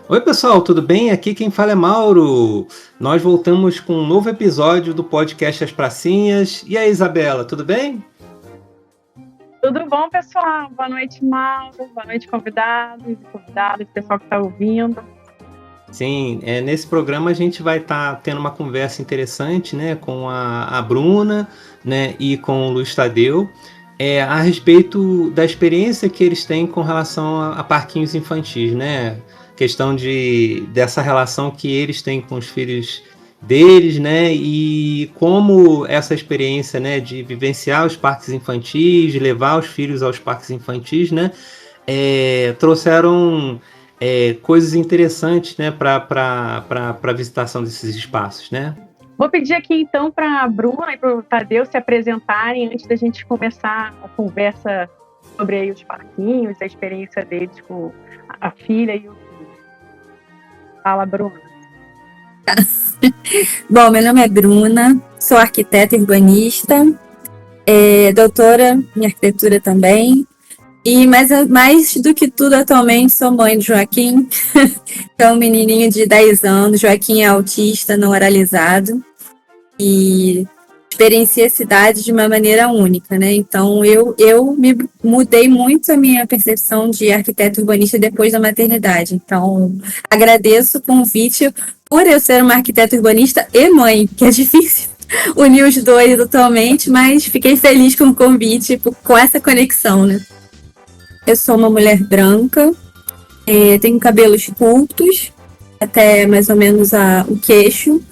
Oi, pessoal, tudo bem? Aqui quem fala é Mauro. Nós voltamos com um novo episódio do podcast As Pracinhas. E aí, Isabela, tudo bem? Tudo bom, pessoal? Boa noite, Mauro. Boa noite, convidados e convidadas, pessoal que está ouvindo. Sim, nesse programa a gente vai estar tendo uma conversa interessante, né, com a Bruna, né, e com o Luiz Tadeu, a respeito da experiência que eles têm com relação a parquinhos infantis, né? Questão dessa relação que eles têm com os filhos deles, né? E como essa experiência, né, de vivenciar os parques infantis, de levar os filhos aos parques infantis, né, trouxeram coisas interessantes, né, para a visitação desses espaços, né? Vou pedir aqui, então, para a Bruna e para o Tadeu se apresentarem antes da gente começar a conversa sobre aí os parquinhos, a experiência deles com a filha e o filho. Fala, Bruna. Bom, meu nome é Bruna, sou arquiteta urbanista, doutora em arquitetura também, e mais do que tudo, atualmente sou mãe de Joaquim, que é um menininho de 10 anos. Joaquim é autista, não oralizado, e experiencia a cidade de uma maneira única, né? Então, eu me mudei muito a minha percepção de arquiteto urbanista depois da maternidade. Então, agradeço o convite por eu ser uma arquiteta urbanista e mãe, que é difícil unir os dois atualmente, mas fiquei feliz com o convite, com essa conexão, né? Eu sou uma mulher branca, tenho cabelos curtos, até mais ou menos o queixo,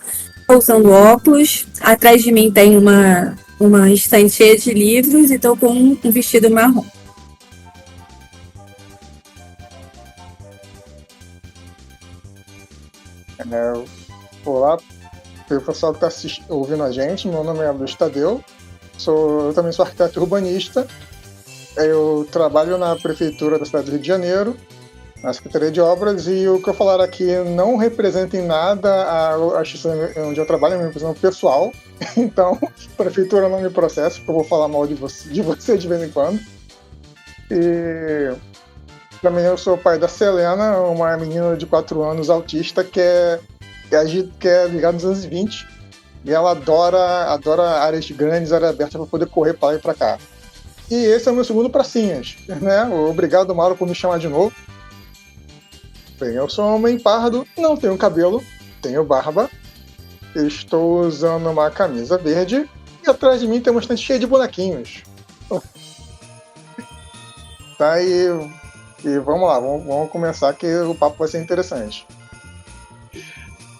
estou usando óculos, atrás de mim tem uma estante cheia de livros e estou com um vestido marrom. Olá, o pessoal que está ouvindo a gente. Meu nome é Luiz Tadeu, eu também sou arquiteto urbanista. Eu trabalho na prefeitura da cidade do Rio de Janeiro, na Secretaria de Obras, e o que eu falar aqui não representa em nada a instituição onde eu trabalho, é uma instituição pessoal. Então, a prefeitura não me processa, porque eu vou falar mal de você de vez em quando. E também eu sou pai da Selena, uma menina de 4 anos autista que é ligada nos anos 20, e ela adora áreas grandes, áreas abertas para poder correr para lá e para cá. E esse é o meu segundo Pracinhas, né? Obrigado, Mauro, por me chamar de novo. Bem, eu sou um homem pardo, não tenho cabelo, tenho barba, estou usando uma camisa verde e atrás de mim tem uma estante cheia de bonequinhos. Tá, e vamos lá, vamos começar que o papo vai ser interessante.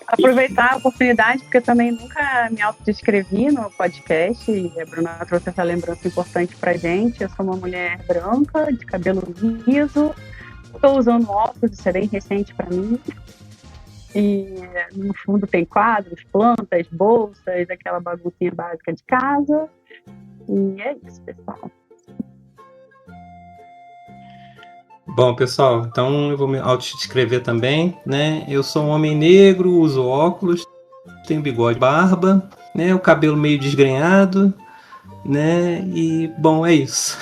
Aproveitar a oportunidade, porque eu também nunca me autodescrevi no podcast, e a Bruna trouxe essa lembrança importante pra gente. Eu sou uma mulher branca, de cabelo liso, estou usando óculos, isso é bem recente para mim. E no fundo tem quadros, plantas, bolsas, aquela baguncinha básica de casa. E é isso, pessoal. Bom, pessoal, então eu vou me autodescrever também, né? Eu sou um homem negro, uso óculos, tenho bigode, barba, né? O cabelo meio desgrenhado, né? E, bom, é isso.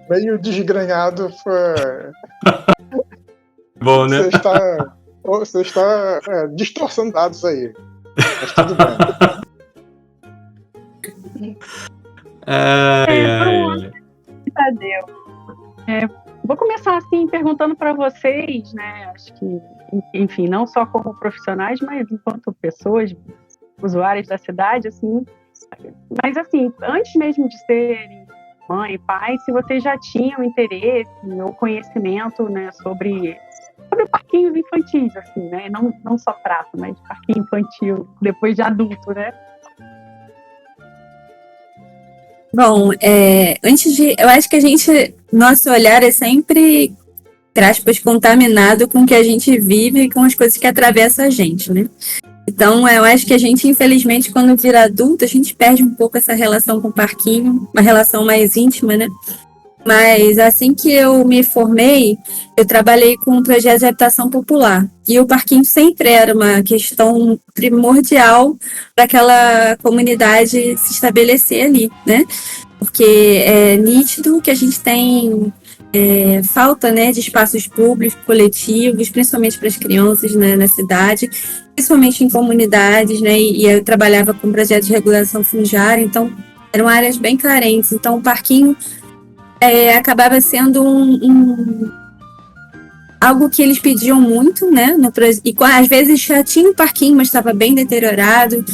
Meio desgrenhado foi... Bom, né? Você está distorcendo dados aí. Mas tudo bem. Tadeu. Vou começar assim perguntando para vocês, né? Acho que, enfim, não só como profissionais, mas enquanto pessoas, usuários da cidade, assim. Mas assim, antes mesmo de serem mãe e pai, se vocês já tinham interesse ou conhecimento, né, sobre parquinhos infantis, assim, né? Não só praça, mas parquinho infantil depois de adulto, né? Bom, eu acho que nosso olhar é sempre, entre aspas, contaminado com o que a gente vive e com as coisas que atravessam a gente, né? Então, eu acho que a gente, infelizmente, quando vira adulto, a gente perde um pouco essa relação com o parquinho, uma relação mais íntima, né? Mas assim que eu me formei, eu trabalhei com um projeto de habitação popular. E o parquinho sempre era uma questão primordial para aquela comunidade se estabelecer ali, né? Porque é nítido que a gente tem falta, né, de espaços públicos, coletivos, principalmente para as crianças, né, na cidade, principalmente em comunidades, né, e eu trabalhava com projetos de regulação fundiária, então eram áreas bem carentes. Então o parquinho acabava sendo algo que eles pediam muito, né, e às vezes já tinha um parquinho, mas estava bem deteriorado.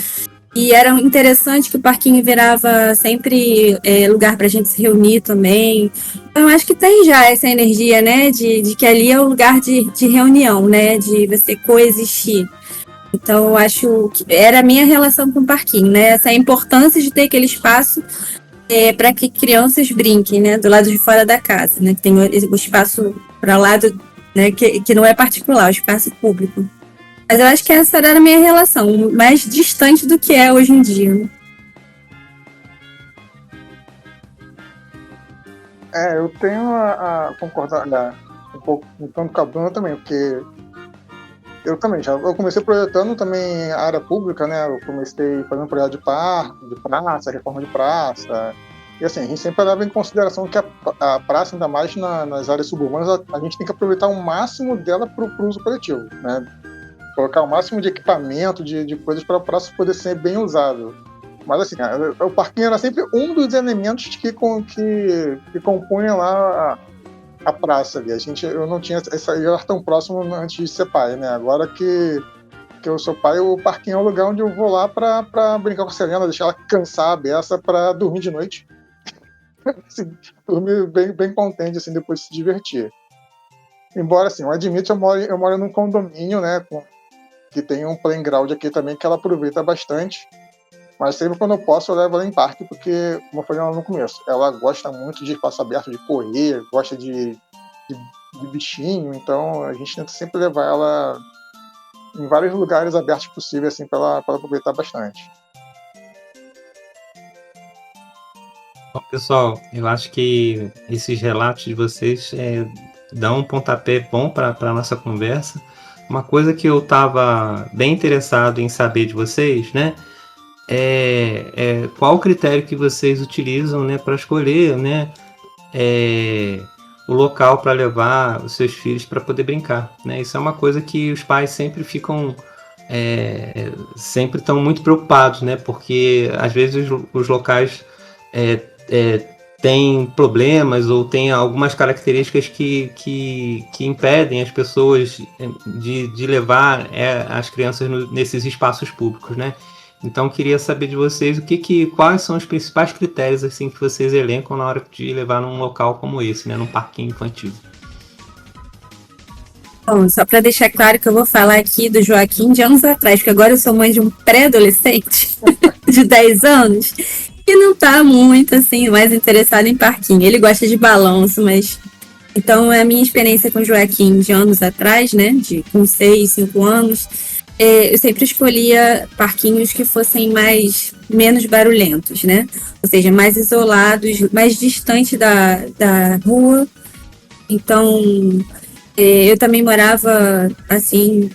E era interessante que o parquinho virava sempre lugar para a gente se reunir também. Então, eu acho que tem já essa energia, né, de que ali é um lugar de reunião, né, de você coexistir. Então, eu acho que era a minha relação com o parquinho, né, essa importância de ter aquele espaço para que crianças brinquem, né, do lado de fora da casa, né, que tem o espaço para o lado, né, que não é particular, o espaço público. Mas eu acho que essa era a minha relação, mais distante do que é hoje em dia. Né? Eu tenho a concordar um pouco com a Bruna também, porque eu comecei projetando também a área pública, né? Eu comecei fazendo projeto de praça, reforma de praça. E assim, a gente sempre leva em consideração que a praça, ainda mais nas áreas suburbanas, a gente tem que aproveitar o máximo dela para o uso coletivo, né? Colocar o máximo de equipamento, de coisas para a praça poder ser bem usado. Mas assim, o parquinho era sempre um dos elementos que compunham lá a praça ali. Eu não tinha eu era tão próximo antes de ser pai, né? Agora que eu sou pai, o parquinho é o lugar onde eu vou lá para brincar com a Selena, deixar ela cansar a beça para dormir de noite. Assim, dormir bem contente assim, depois de se divertir. Embora, assim, eu admito, eu moro num condomínio, né, que tem um playground aqui também, que ela aproveita bastante. Mas sempre quando eu posso, eu levo ela em parque, porque, como eu falei lá no começo, ela gosta muito de espaço aberto, de correr, gosta de bichinho, então a gente tenta sempre levar ela em vários lugares abertos possíveis, assim, para ela aproveitar bastante. Bom, pessoal, eu acho que esses relatos de vocês dão um pontapé bom para a nossa conversa. Uma coisa que eu estava bem interessado em saber de vocês, né, qual o critério que vocês utilizam, né, para escolher, né, o local para levar os seus filhos para poder brincar, né? Isso é uma coisa que os pais sempre ficam sempre estão muito preocupados, né, porque às vezes os locais tem problemas ou tem algumas características que impedem as pessoas de levar as crianças nesses espaços públicos, né? Então, queria saber de vocês quais são os principais critérios assim, que vocês elencam na hora de levar num local como esse, né, num parquinho infantil. Bom, só para deixar claro que eu vou falar aqui do Joaquim de anos atrás, porque agora eu sou mãe de um pré-adolescente de 10 anos que não tá muito, assim, mais interessado em parquinho. Ele gosta de balanço, mas... Então, a minha experiência com o Joaquim de anos atrás, né, com 6, 5 anos, eu sempre escolhia parquinhos que fossem menos barulhentos, né? Ou seja, mais isolados, mais distante da rua. Então, eu também morava, assim...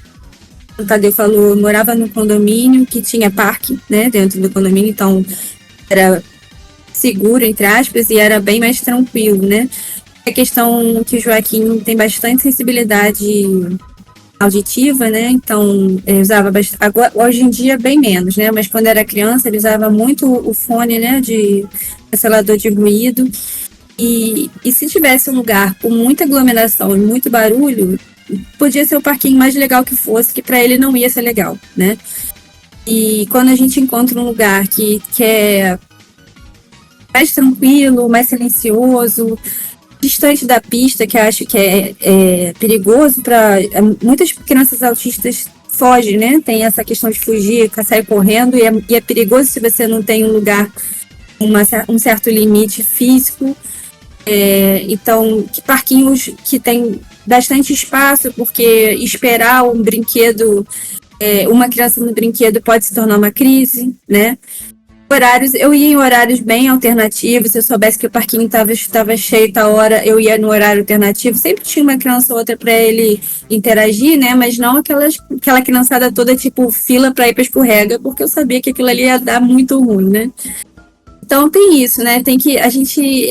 O Tadeu falou, eu morava num condomínio que tinha parque, né, dentro do condomínio, então... era seguro, entre aspas, e era bem mais tranquilo, né? A questão que o Joaquim tem bastante sensibilidade auditiva, né? Então, ele usava bastante... Agora, hoje em dia, bem menos, né? Mas quando era criança, ele usava muito o fone, né? De cancelador de ruído. E se tivesse um lugar com muita aglomeração e muito barulho, podia ser o parquinho mais legal que fosse, que para ele não ia ser legal, né? E quando a gente encontra um lugar que é mais tranquilo, mais silencioso, distante da pista, que eu acho que é perigoso para... Muitas crianças autistas fogem, né? Tem essa questão de fugir, sair correndo, e é perigoso se você não tem um lugar, um certo limite físico. Então, que parquinhos que tem bastante espaço, porque esperar um brinquedo... uma criança no brinquedo pode se tornar uma crise, né? Eu ia em horários bem alternativos. Se eu soubesse que o parquinho estava cheio tal hora, eu ia no horário alternativo. Sempre tinha uma criança ou outra para ele interagir, né? Mas não aquela criançada toda tipo fila para ir para escorrega, porque eu sabia que aquilo ali ia dar muito ruim, né? Então tem isso, né? Tem que a gente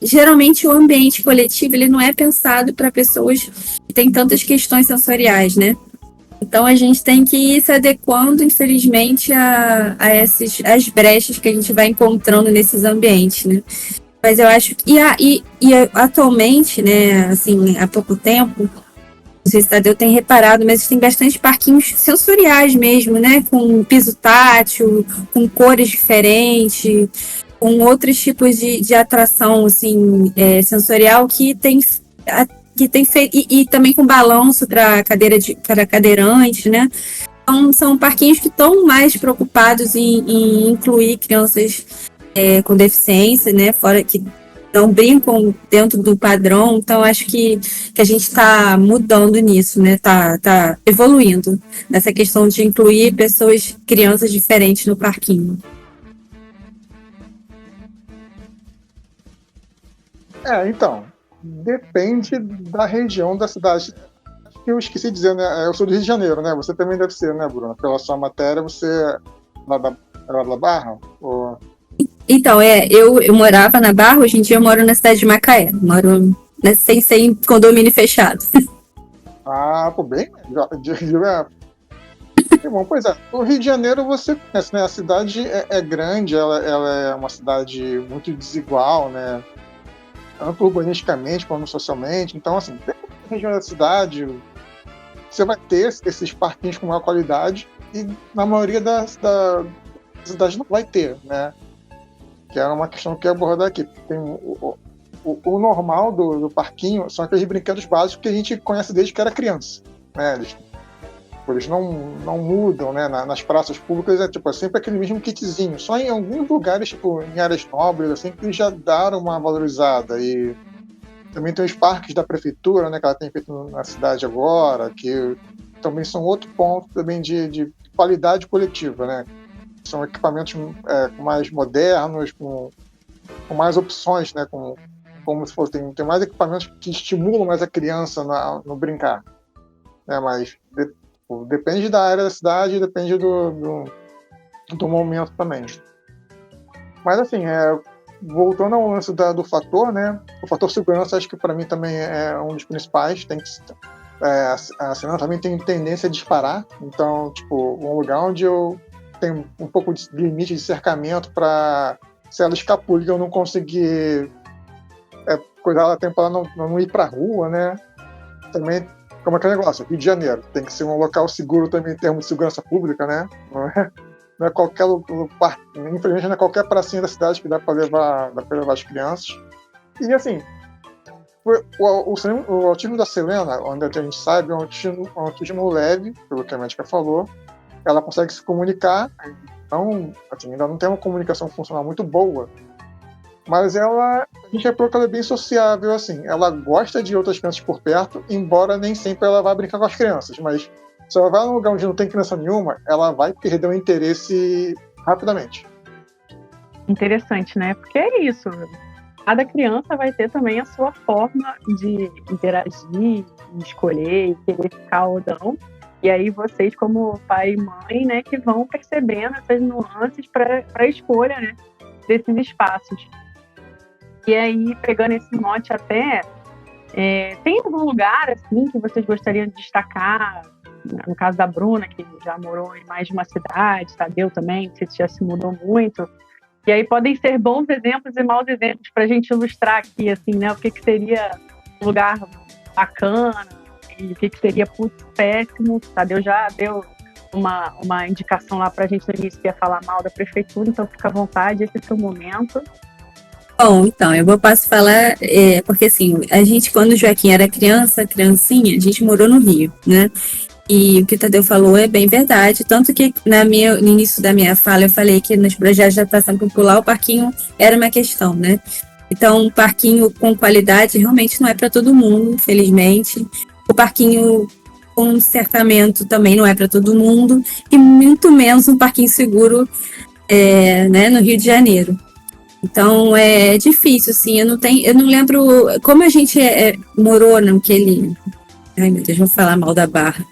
geralmente o ambiente coletivo ele não é pensado para pessoas que têm tantas questões sensoriais, né? Então a gente tem que ir se adequando, infelizmente, às brechas que a gente vai encontrando nesses ambientes, né? Mas eu acho que atualmente, né, assim, há pouco tempo, não sei se Tadeu tem reparado, mas tem bastante parquinhos sensoriais mesmo, né? Com piso tátil, com cores diferentes, com outros tipos de atração assim, sensorial que tem feito, e também com balanço para cadeirante, né? Então, são parquinhos que estão mais preocupados em incluir crianças com deficiência, né? Fora que não brincam dentro do padrão. Então, acho que a gente está mudando nisso, né? Tá evoluindo nessa questão de incluir crianças diferentes no parquinho. Então, depende da região da cidade. Acho que eu esqueci de dizer, né? Eu sou do Rio de Janeiro, né? Você também deve ser, né, Bruna? Pela sua matéria, você é lá da Barra? Ou... Então, eu morava na Barra, hoje em dia eu moro na cidade de Macaé. Moro sem condomínio fechado. Pô, bem, bom, pois é. O Rio de Janeiro você conhece, né? A cidade é grande, ela é uma cidade muito desigual, né? Tanto urbanisticamente como socialmente. Então, assim, depende da região da cidade, você vai ter esses parquinhos com maior qualidade e na maioria das cidades não vai ter, né? Que é uma questão que eu quero abordar aqui. Tem o normal do parquinho são aqueles brinquedos básicos que a gente conhece desde que era criança, né? Eles não mudam, né? Nas praças públicas é sempre aquele mesmo kitzinho. Só em alguns lugares, tipo em áreas nobres, assim, que eles já deram uma valorizada. E também tem os parques da prefeitura, né? Que ela tem feito na cidade agora, que também são outro ponto também de qualidade coletiva, né? São equipamentos mais modernos, com mais opções, né? Como se fosse, tem mais equipamentos que estimulam mais a criança no brincar, né? Mas depende da área da cidade, depende do momento também. Mas assim, voltando ao lance do fator, né? O fator segurança, acho que para mim também é um dos principais. A Serena também tem tendência a disparar, então, um lugar onde eu tenho um pouco de limite de cercamento para, se ela escapulir, eu não conseguir cuidar ela tempo para não ir para a rua, né? Também, como aquele negócio, Rio de Janeiro, tem que ser um local seguro também em termos de segurança pública, né? Não é qualquer lugar, infelizmente não é qualquer pracinha da cidade que dá para levar as crianças. E assim, o autismo da Selena, onde a gente sabe, é um autismo leve, pelo que a médica falou. Ela consegue se comunicar, então, assim, ainda não tem uma comunicação funcional muito boa, mas a gente reparou que ela é bem sociável, assim, ela gosta de outras crianças por perto, embora nem sempre ela vá brincar com as crianças, mas se ela vai num lugar onde não tem criança nenhuma, ela vai perder o interesse rapidamente. Interessante, né? Porque é isso, cada criança vai ter também a sua forma de interagir, de escolher, querer ficar ou não. E aí vocês, como pai e mãe, né, que vão percebendo essas nuances para a escolha, né, desses espaços. E aí, pegando esse mote até, tem algum lugar assim que vocês gostariam de destacar? No caso da Bruna, que já morou em mais de uma cidade, Tadeu também, que já se mudou muito. E aí podem ser bons exemplos e maus exemplos para a gente ilustrar aqui, assim, né, o que seria um lugar bacana, e o que seria péssimo. Tadeu já deu uma indicação lá pra gente no início que ia falar mal da prefeitura, então fica à vontade, esse é o seu momento. Bom, então, eu posso falar, porque assim, a gente, quando o Joaquim era criancinha, a gente morou no Rio, né? E o que o Tadeu falou é bem verdade, tanto que no início da minha fala eu falei que nos projetos de adaptação popular o parquinho era uma questão, né? Então, um parquinho com qualidade realmente não é para todo mundo, infelizmente. O parquinho com cercamento também não é para todo mundo, e muito menos um parquinho seguro né, no Rio de Janeiro. Então é difícil, assim, eu não lembro como a gente morou naquele. Ai meu Deus, vou falar mal da Barra.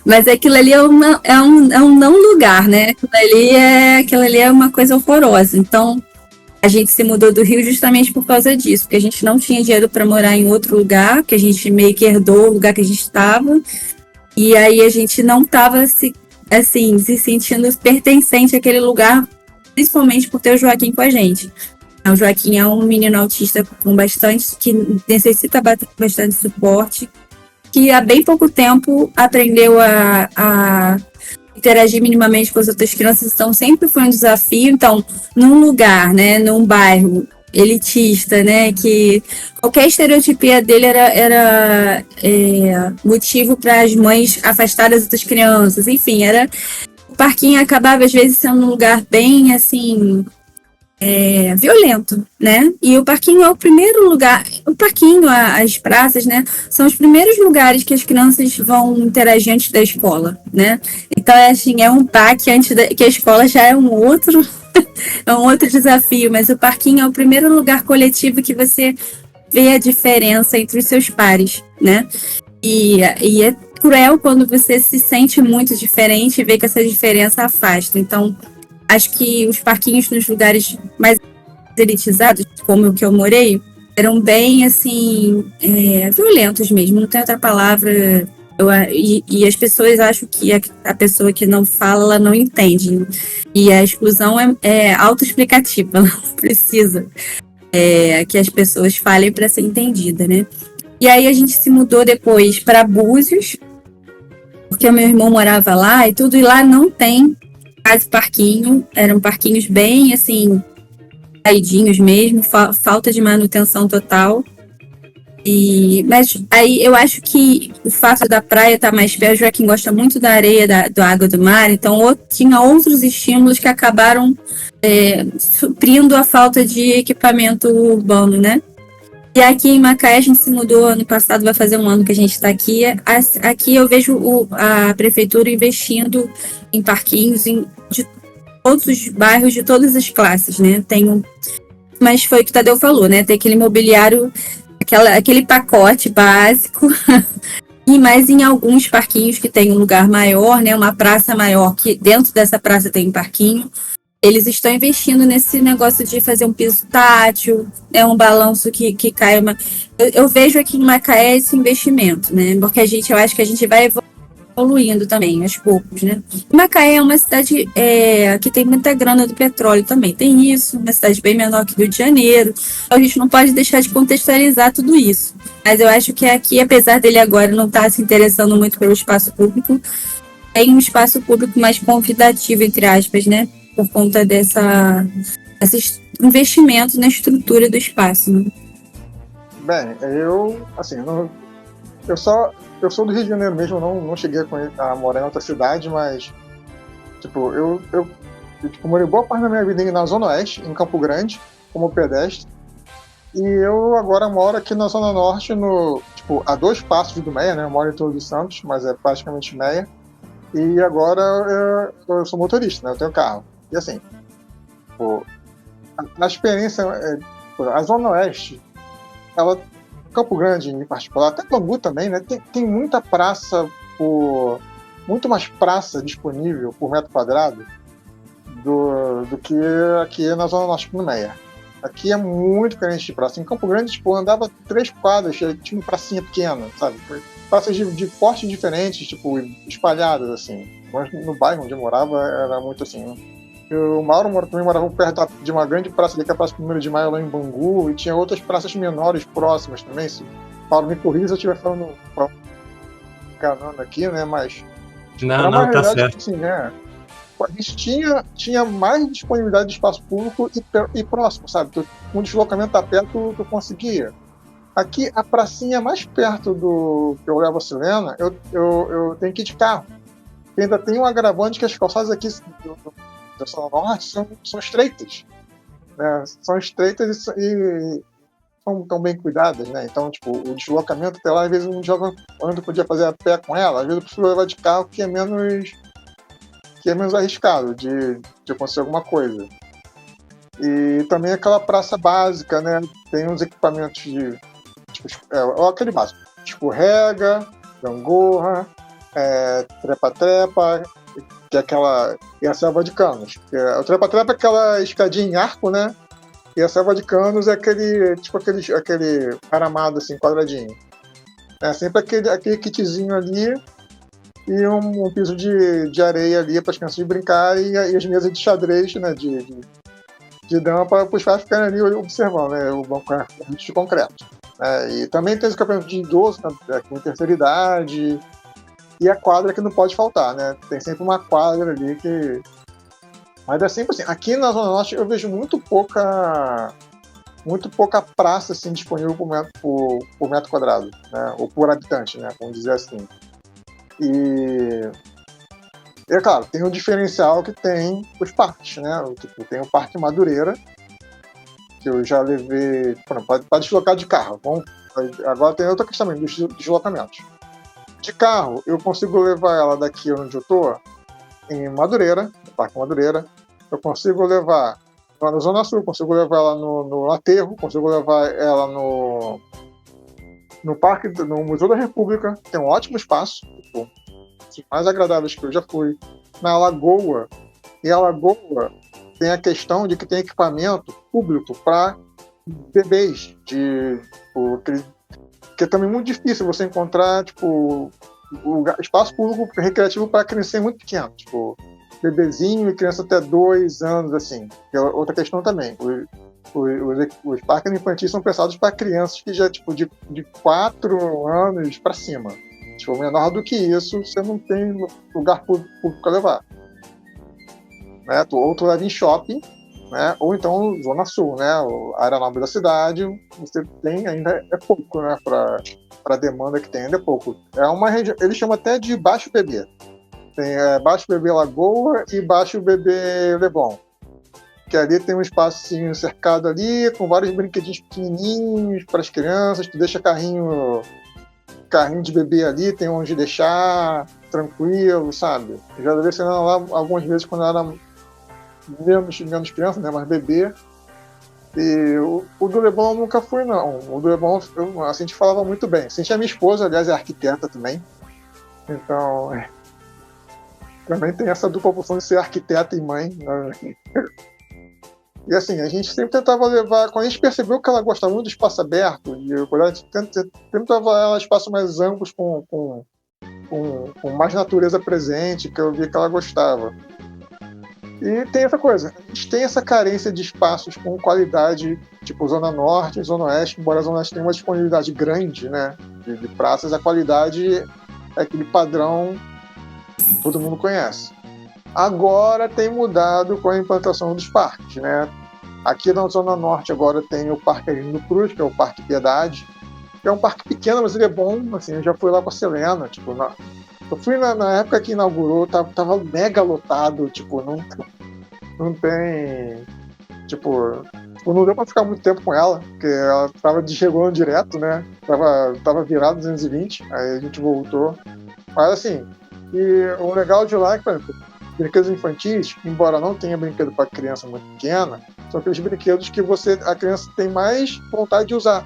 Mas aquilo ali é um não lugar, né? Aquilo ali é uma coisa horrorosa. Então A gente se mudou do Rio justamente por causa disso, porque a gente não tinha dinheiro para morar em outro lugar, que a gente meio que herdou o lugar que a gente estava, e aí a gente não estava se sentindo pertencente àquele lugar, principalmente por ter o Joaquim com a gente. O Joaquim é um menino autista que necessita bastante suporte, que há bem pouco tempo aprendeu a interagir minimamente com as outras crianças, então sempre foi um desafio. Então, num lugar, né, num bairro elitista, né, que qualquer estereotipia dele era motivo para as mães afastarem as outras crianças, enfim, o parquinho acabava às vezes sendo um lugar bem, assim, violento, né? E o parquinho é o primeiro lugar, as praças, né, são os primeiros lugares que as crianças vão interagir antes da escola, né? Então, assim, é um parque que a escola já é um outro desafio, mas o parquinho é o primeiro lugar coletivo que você vê a diferença entre os seus pares, né? E é cruel quando você se sente muito diferente e vê que essa diferença afasta. Então, acho que os parquinhos nos lugares mais elitizados, como o que eu morei, eram bem, assim, violentos mesmo, não tem outra palavra. E as pessoas acham que a pessoa que não fala, ela não entende. E a exclusão é autoexplicativa, ela não precisa que as pessoas falem para ser entendida, né? E aí a gente se mudou depois para Búzios, porque o meu irmão morava lá e tudo, e lá não tem quase parquinho, eram parquinhos bem, assim, caidinhos mesmo, falta de manutenção total. Mas aí eu acho que o fato da praia estar mais perto, o Joaquim gosta muito da areia, da água do mar, então tinha outros estímulos que acabaram suprindo a falta de equipamento urbano, né? E aqui em Macaé a gente se mudou ano passado, vai fazer um ano que a gente está aqui. Aqui eu vejo a prefeitura investindo em parquinhos de todos os bairros, de todas as classes, né? Mas foi o que o Tadeu falou, né? Tem aquele mobiliário, aquele pacote básico, e mais em alguns parquinhos que tem um lugar maior, né? Uma praça maior, que dentro dessa praça tem um parquinho. Eles estão investindo nesse negócio de fazer um piso tátil, um balanço que cai eu vejo aqui em Macaé esse investimento, né? Porque eu acho que a gente vai evoluindo também, aos poucos, né? Macaé é uma cidade que tem muita grana do petróleo também. Tem isso, uma cidade bem menor que Rio de Janeiro. Então a gente não pode deixar de contextualizar tudo isso. Mas eu acho que aqui, apesar dele agora não estar se interessando muito pelo espaço público, tem um espaço público mais convidativo, entre aspas, né? Por conta desse investimento na estrutura do espaço, né? Bem, eu sou do Rio de Janeiro mesmo, não cheguei a morar em outra cidade, mas tipo, eu morei boa parte da minha vida na Zona Oeste, em Campo Grande, como pedestre, e eu agora moro aqui na Zona Norte, a 2 passos do Meia, né? Eu moro em Todos os Santos, mas é praticamente Meia, e agora eu sou motorista, né? Eu tenho carro. E assim, a experiência, a Zona Oeste, Campo Grande em particular, até Bangu também, né? Tem muita praça, muito mais praça disponível por metro quadrado do que aqui na Zona Norte do Meia. Aqui é muito carente de praça. Em Campo Grande, andava 3 quadras, tinha uma pracinha pequena, sabe? Praças de portes diferentes, espalhadas, assim. Mas no bairro onde eu morava era muito assim. O Mauro também morava perto de uma grande praça ali, que é a Praça 1º de Maio, lá em Bangu, e tinha outras praças menores próximas também. Se Paulo me corrija se eu estiver falando enganando aqui, né? Mas não, tá certo. Assim, né? A gente tinha mais disponibilidade de espaço público e próximo, sabe? Com deslocamento a pé tu conseguia. Aqui, a pracinha mais perto do que eu levo a Silena, eu tenho que ir de carro. E ainda tem um agravante que as calçadas aqui da Zona Norte são estreitas, né? São estreitas e são tão bem cuidadas, né? Então, o deslocamento até lá, às vezes um anda podia fazer a pé com ela, às vezes eu prefiro levar de carro, que é menos arriscado de acontecer alguma coisa. E também aquela praça básica, né? Tem uns equipamentos aquele básico, escorrega, gangorra, trepa-trepa, que é a selva de canos. O trepa-trepa é aquela escadinha em arco, né? E a selva de canos é aquele aramado assim, quadradinho. É sempre aquele kitzinho ali e um piso de areia ali para as crianças brincarem e as mesas de xadrez, né, de dama para os pais ficarem ali observando, né, o banco de concreto. E também tem os campeonatos de idoso, né, com terceira idade, e a quadra que não pode faltar, né? Tem sempre uma quadra ali que... Mas é sempre assim, aqui na Zona Norte eu vejo muito pouca praça assim, disponível por metro quadrado, né? Ou por habitante, né? Vamos dizer assim. E é claro, tem um diferencial que tem os parques, né? Tipo, tem o Parque Madureira, que eu já levei para deslocar de carro. Agora tem outra questão também, dos deslocamentos. De carro, eu consigo levar ela daqui onde eu tô, em Madureira, no Parque Madureira. Eu consigo levar lá na Zona Sul, consigo levar ela no Aterro, consigo levar ela no Museu da República, que tem um ótimo espaço, tipo, os mais agradáveis que eu já fui. Na Lagoa, e a Lagoa tem a questão de que tem equipamento público para bebês, que é também muito difícil você encontrar, tipo, o espaço público recreativo para criança muito pequena, tipo, bebezinho e criança até 2 anos, assim. Que é outra questão também. Os parques infantis são pensados para crianças que já, tipo, de 4 anos para cima. Tipo, menor do que isso, você não tem lugar público para levar. Né? Ou tu leva em shopping, né? Ou então Zona Sul, né? A área nobre da cidade, você tem ainda é pouco, né? Para a demanda que tem ainda é pouco. É uma região, eles chamam até de Baixo Bebê. Tem Baixo Bebê Lagoa e Baixo Bebê Leblon. Que ali tem um espacinho cercado ali, com vários brinquedinhos pequenininhos para as crianças, tu deixa carrinho de bebê ali, tem onde deixar, tranquilo, sabe? Eu já levei Serena lá algumas vezes quando eu era menos criança, né, mas bebê. E o do Leblon eu nunca fui, não. O do Leblon, a gente falava muito bem. A minha esposa, aliás, é arquiteta também. Então, também tem essa dupla função de ser arquiteta e mãe, né? E assim, a gente sempre tentava levar... Quando a gente percebeu que ela gostava muito do espaço aberto, a gente tentava ela espaços mais amplos, com mais natureza presente, que eu via que ela gostava. E tem essa coisa, a gente tem essa carência de espaços com qualidade, tipo Zona Norte e Zona Oeste, embora a Zona Oeste tenha uma disponibilidade grande, né, de praças, a qualidade é aquele padrão que todo mundo conhece. Agora tem mudado com a implantação dos parques, né? Aqui na Zona Norte agora tem o Parque Arlindo Cruz, que é o Parque Piedade, que é um parque pequeno, mas ele é bom, assim, eu já fui lá com a Selena, tipo, eu fui na época que inaugurou, tava mega lotado, tipo, não tem, tipo, não deu pra ficar muito tempo com ela, porque ela tava desregulando direto, né, tava virado 220, aí a gente voltou, mas assim, e o legal de lá é que, por exemplo, brinquedos infantis, embora não tenha brinquedo para criança muito pequena, são aqueles brinquedos que a criança tem mais vontade de usar,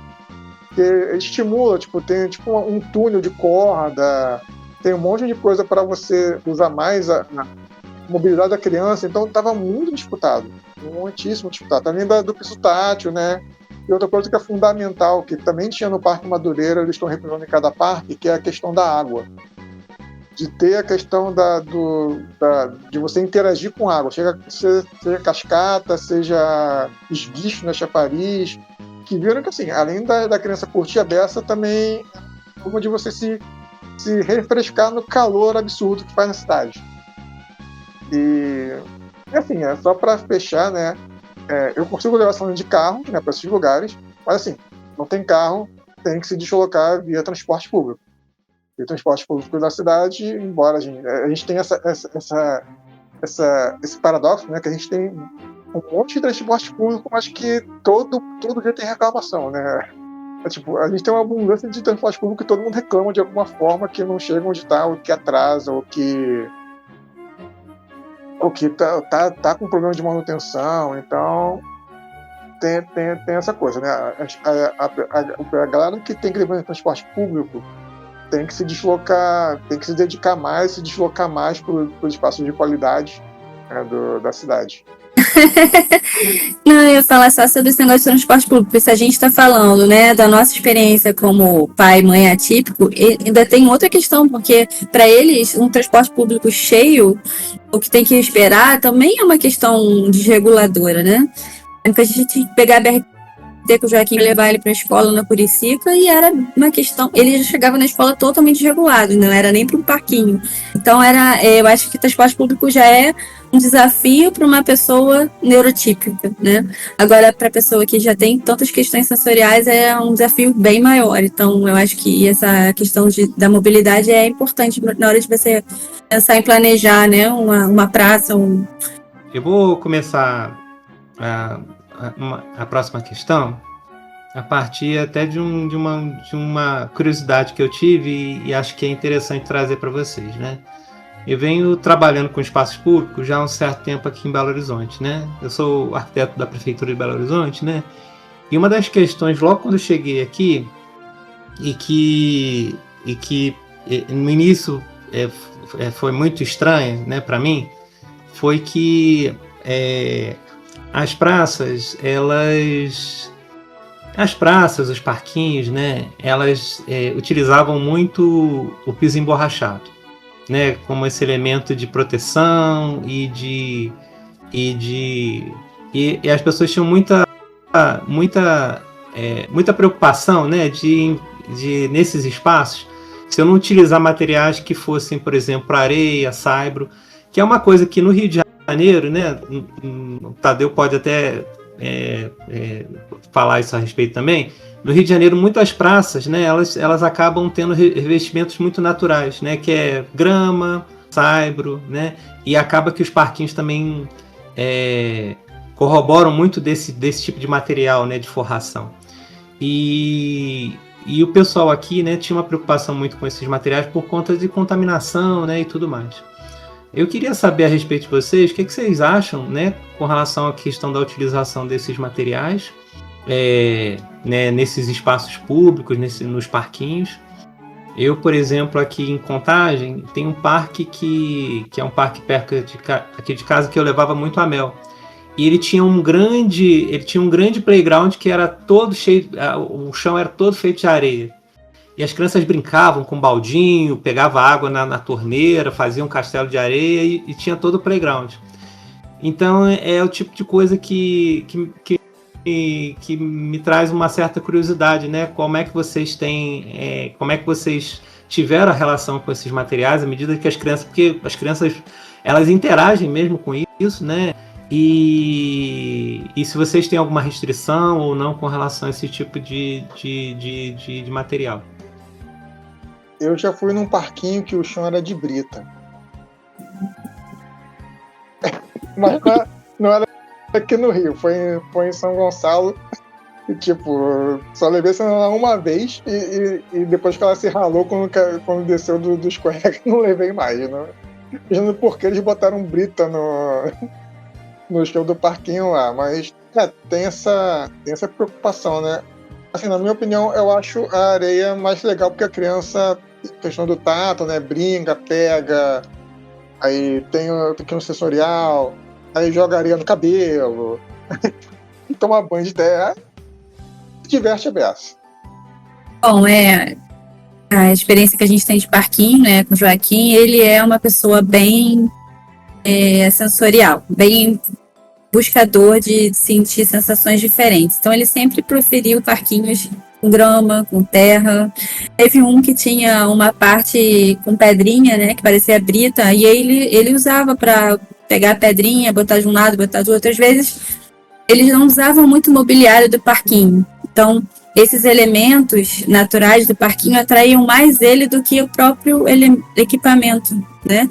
porque estimula, tipo, tem tipo um túnel de corda, tem um monte de coisa para você usar mais a mobilidade da criança, então estava muito disputado, muitíssimo disputado. Também do piso tátil, né? E outra coisa que é fundamental, que também tinha no Parque Madureira, eles estão reprisando em cada parque, que é a questão da água. De ter a questão de você interagir com água, seja cascata, seja esguicho na chafariz, que viram que, assim, além da criança curtir a beça, também é uma forma de você se refrescar no calor absurdo que faz na cidade. E assim, só para fechar, né? Eu consigo levar Selena de carro, né, para esses lugares, mas assim, não tem carro, tem que se deslocar via transporte público. E transporte público da cidade, embora a gente tenha esse paradoxo, né, que a gente tem um monte de transporte público, mas que todo dia tem reclamação, né? Tipo, a gente tem uma abundância de transporte público que todo mundo reclama de alguma forma, que não chega onde está, ou que atrasa, ou que tá com problema de manutenção. Então tem essa coisa, né? A galera que tem que levar em transporte público tem que se deslocar, tem que se dedicar mais, se deslocar mais para os espaços de qualidade, né, da cidade. Não, eu ia falar só sobre esse negócio de transporte público. Se a gente está falando, né, da nossa experiência como pai e mãe atípico, ainda tem outra questão, porque para eles, um transporte público cheio, o que tem que esperar também é uma questão desreguladora, né? Porque a gente tinha que pegar a BRT com o Joaquim e levar ele para a escola na Curicica, e era uma questão. Ele já chegava na escola totalmente desregulado, não era nem para um parquinho. Então, eu acho que o transporte público já é um desafio para uma pessoa neurotípica, né? Agora, para a pessoa que já tem tantas questões sensoriais, é um desafio bem maior. Então, eu acho que essa questão da mobilidade é importante na hora de você pensar em planejar, né? Uma praça. Eu vou começar a próxima questão a partir até de uma curiosidade que eu tive e acho que é interessante trazer para vocês, né? Eu venho trabalhando com espaços públicos já há um certo tempo aqui em Belo Horizonte, né? Eu sou arquiteto da Prefeitura de Belo Horizonte, né? E uma das questões, logo quando eu cheguei aqui, e que no início foi muito estranha, né, para mim, foi que as praças, os parquinhos, né, elas utilizavam muito o piso emborrachado, né, como esse elemento de proteção e as pessoas tinham muita preocupação, né, de nesses espaços, se eu não utilizar materiais que fossem, por exemplo, areia, saibro, que é uma coisa que no Rio de Janeiro, né, o Tadeu pode até falar isso a respeito também. No Rio de Janeiro, muitas praças, né, elas acabam tendo revestimentos muito naturais, né, que é grama, saibro, né, e acaba que os parquinhos também corroboram muito desse tipo de material, né, de forração. E o pessoal aqui, né, tinha uma preocupação muito com esses materiais por conta de contaminação, né, e tudo mais. Eu queria saber a respeito de vocês, o que vocês acham, né, com relação à questão da utilização desses materiais, né, nesses espaços públicos, nos parquinhos. Eu, por exemplo, aqui em Contagem, tem um parque que é um parque perto aqui de casa que eu levava muito a Mel. E ele tinha um grande playground que era todo cheio, o chão era todo feito de areia. E as crianças brincavam com baldinho, pegavam água na torneira, faziam um castelo de areia e tinha todo o playground. Então é o tipo de coisa que me traz uma certa curiosidade, né? Como é que vocês tiveram a relação com esses materiais à medida que porque as crianças elas interagem mesmo com isso, né? E se vocês têm alguma restrição ou não com relação a esse tipo de material. Eu já fui num parquinho que o chão era de brita. Mas não era aqui no Rio, foi em São Gonçalo. E, tipo, só levei essa uma vez e depois que ela se ralou quando desceu do escorrega, não levei mais. Não imagino porque eles botaram brita no chão do parquinho lá. Mas tem essa preocupação, né? Assim, na minha opinião, eu acho a areia mais legal porque a criança, questão do tato, né? Brinca, pega, aí tem o sensorial, aí joga areia no cabelo, toma banho de terra, diverte a beça. Bom, a experiência que a gente tem de parquinho, né, com o Joaquim, ele é uma pessoa bem sensorial, bem buscador de sentir sensações diferentes. Então, ele sempre preferiu parquinhos com grama, com terra. Teve um que tinha uma parte com pedrinha, né, que parecia brita, e ele usava para pegar a pedrinha, botar de um lado, botar do outro. Às vezes, eles não usavam muito o mobiliário do parquinho. Então, esses elementos naturais do parquinho atraíam mais ele do que o próprio equipamento, né?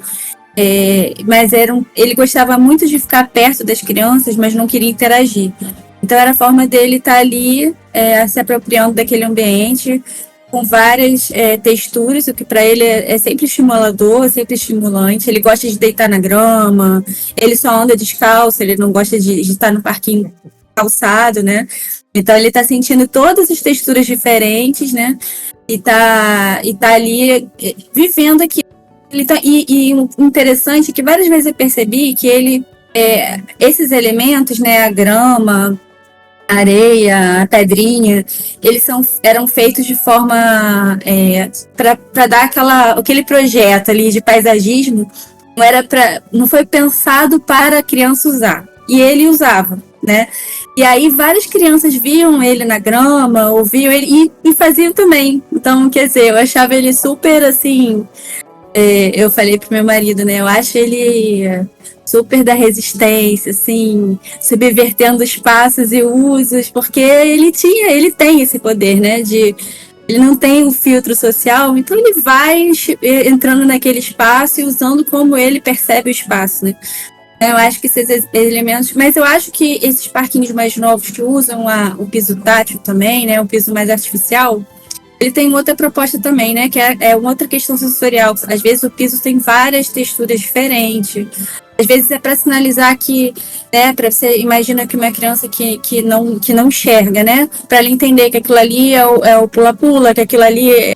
Mas ele gostava muito de ficar perto das crianças, mas não queria interagir. Então era a forma dele estar ali se apropriando daquele ambiente com várias texturas, o que para ele é sempre estimulador, sempre estimulante. Ele gosta de deitar na grama, ele só anda descalço, ele não gosta de estar no parquinho calçado, né? Então ele está sentindo todas as texturas diferentes, né? E tá ali vivendo aquilo. E o interessante é que várias vezes eu percebi que ele esses elementos, né, a grama, a areia, a pedrinha, eram feitos de forma para dar aquele projeto ali de paisagismo. Não foi pensado para a criança usar. E ele usava, né? E aí várias crianças viam ele na grama, ouviam ele e faziam também. Então, quer dizer, eu achava ele super assim. Eu falei pro meu marido, né? Eu acho ele super da resistência, assim, subvertendo espaços e usos, porque ele tem esse poder, né? Ele não tem um filtro social, então ele vai entrando naquele espaço e usando como ele percebe o espaço, né? Eu acho que esses elementos, mas eu acho que esses parquinhos mais novos que usam o piso tátil também, né? O piso mais artificial, ele tem outra proposta também, né? Que é uma outra questão sensorial. Às vezes o piso tem várias texturas diferentes. Às vezes é para sinalizar que, né? Para você imagina que uma criança que não enxerga, né? Para ela entender que aquilo ali é o pula-pula, que aquilo ali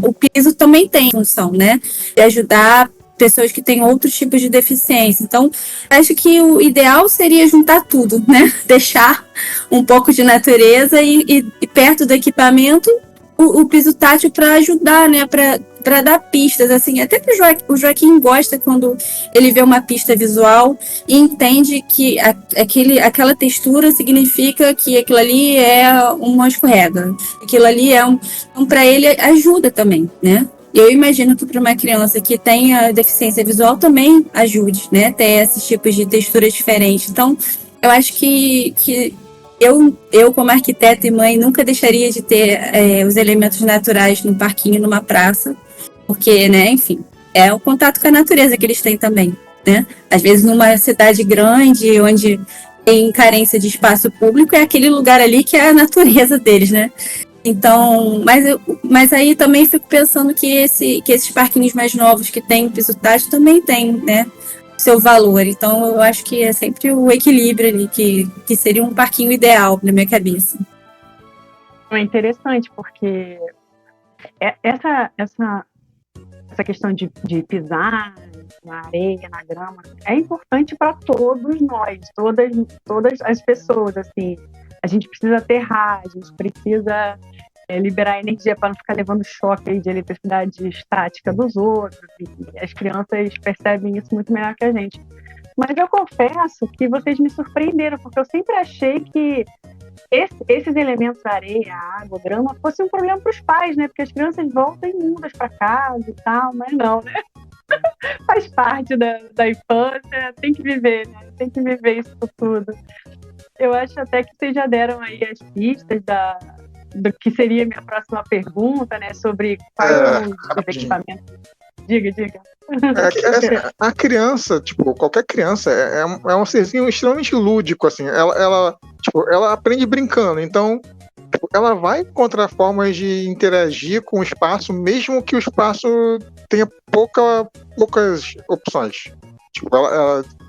o piso também tem função, né? De ajudar pessoas que têm outros tipos de deficiência. Então, acho que o ideal seria juntar tudo, né? Deixar um pouco de natureza e perto do equipamento o piso tátil para ajudar, né? Para dar pistas, assim. Até que o Joaquim gosta quando ele vê uma pista visual e entende que aquela textura significa que aquilo ali é uma escorrega. Aquilo ali então, para ele ajuda também, né? Eu imagino que para uma criança que tenha deficiência visual também ajude, né? Ter esses tipos de texturas diferentes. Então, eu acho que eu, como arquiteta e mãe, nunca deixaria de ter os elementos naturais no parquinho, numa praça, porque, né, enfim, é o contato com a natureza que eles têm também, né? Às vezes, numa cidade grande, onde tem carência de espaço público, é aquele lugar ali que é a natureza deles, né? Então, mas aí também fico pensando que esses parquinhos mais novos que tem piso tátil também tem, né, seu valor. Então, eu acho que é sempre o equilíbrio ali, que seria um parquinho ideal na minha cabeça. É interessante, porque essa questão de pisar na areia, na grama, é importante para todos nós, todas as pessoas, assim. A gente precisa aterrar, a gente precisa liberar energia para não ficar levando choque aí de eletricidade estática dos outros. E as crianças percebem isso muito melhor que a gente. Mas eu confesso que vocês me surpreenderam, porque eu sempre achei que esses elementos, areia, água, grama, fosse um problema para os pais, né? Porque as crianças voltam imundas para casa e tal, mas não, né? Faz parte da infância, tem que viver, né? Tem que viver isso tudo. Eu acho até que vocês já deram aí as pistas do que seria a minha próxima pergunta, né? Sobre quais são os equipamentos. Diga. A criança, tipo, qualquer criança é um serzinho extremamente lúdico, assim. Ela aprende brincando, então tipo, ela vai encontrar formas de interagir com o espaço, mesmo que o espaço tenha poucas opções. Tipo,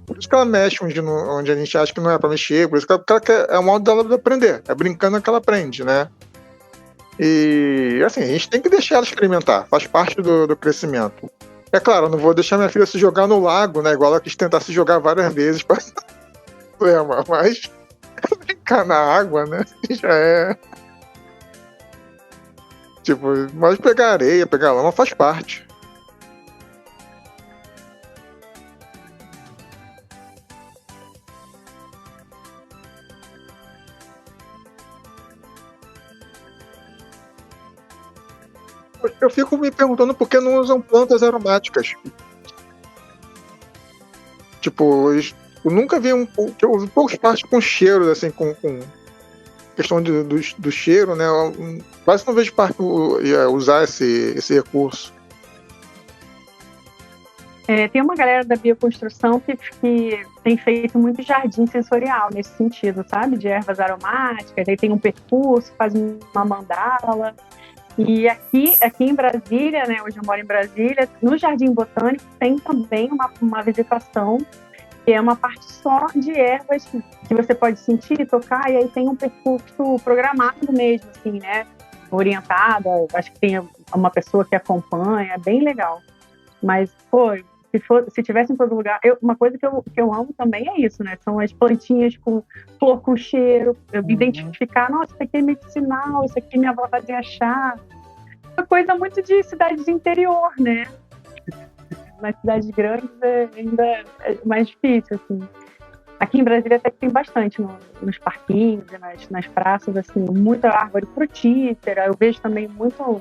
por isso que ela mexe onde a gente acha que não é pra mexer, por isso que ela quer, é o modo dela de aprender, é brincando que ela aprende, né? E assim, a gente tem que deixar ela experimentar, faz parte do crescimento. É claro, eu não vou deixar minha filha se jogar no lago, né? Igual ela quis tentar se jogar várias vezes para problema, mas brincar na água, né? Já é. Tipo, mas pegar areia, pegar lama faz parte. Eu fico me perguntando por que não usam plantas aromáticas. Tipo, eu nunca vi poucos parques com cheiro, assim, com questão do cheiro, né? Quase não vejo parque usar esse recurso. Tem uma galera da bioconstrução que tem feito muito jardim sensorial nesse sentido, sabe? De ervas aromáticas, aí tem um percurso, faz uma mandala. E aqui em Brasília, né, hoje eu moro em Brasília, no Jardim Botânico tem também uma visitação que é uma parte só de ervas que você pode sentir e tocar, e aí tem um percurso programado mesmo, assim, né, orientado, acho que tem uma pessoa que acompanha, é bem legal. Mas, pô, se tivesse em todo lugar, uma coisa que eu amo também é isso, né? São as plantinhas com flor com cheiro, eu me identificar, nossa, isso aqui é medicinal, isso aqui minha avó fazia chá. Uma coisa muito de cidades de interior, né? Nas cidades grandes ainda é mais difícil, assim. Aqui em Brasília até que tem bastante nos parquinhos, nas praças, assim, muita árvore frutífera. Eu vejo também muito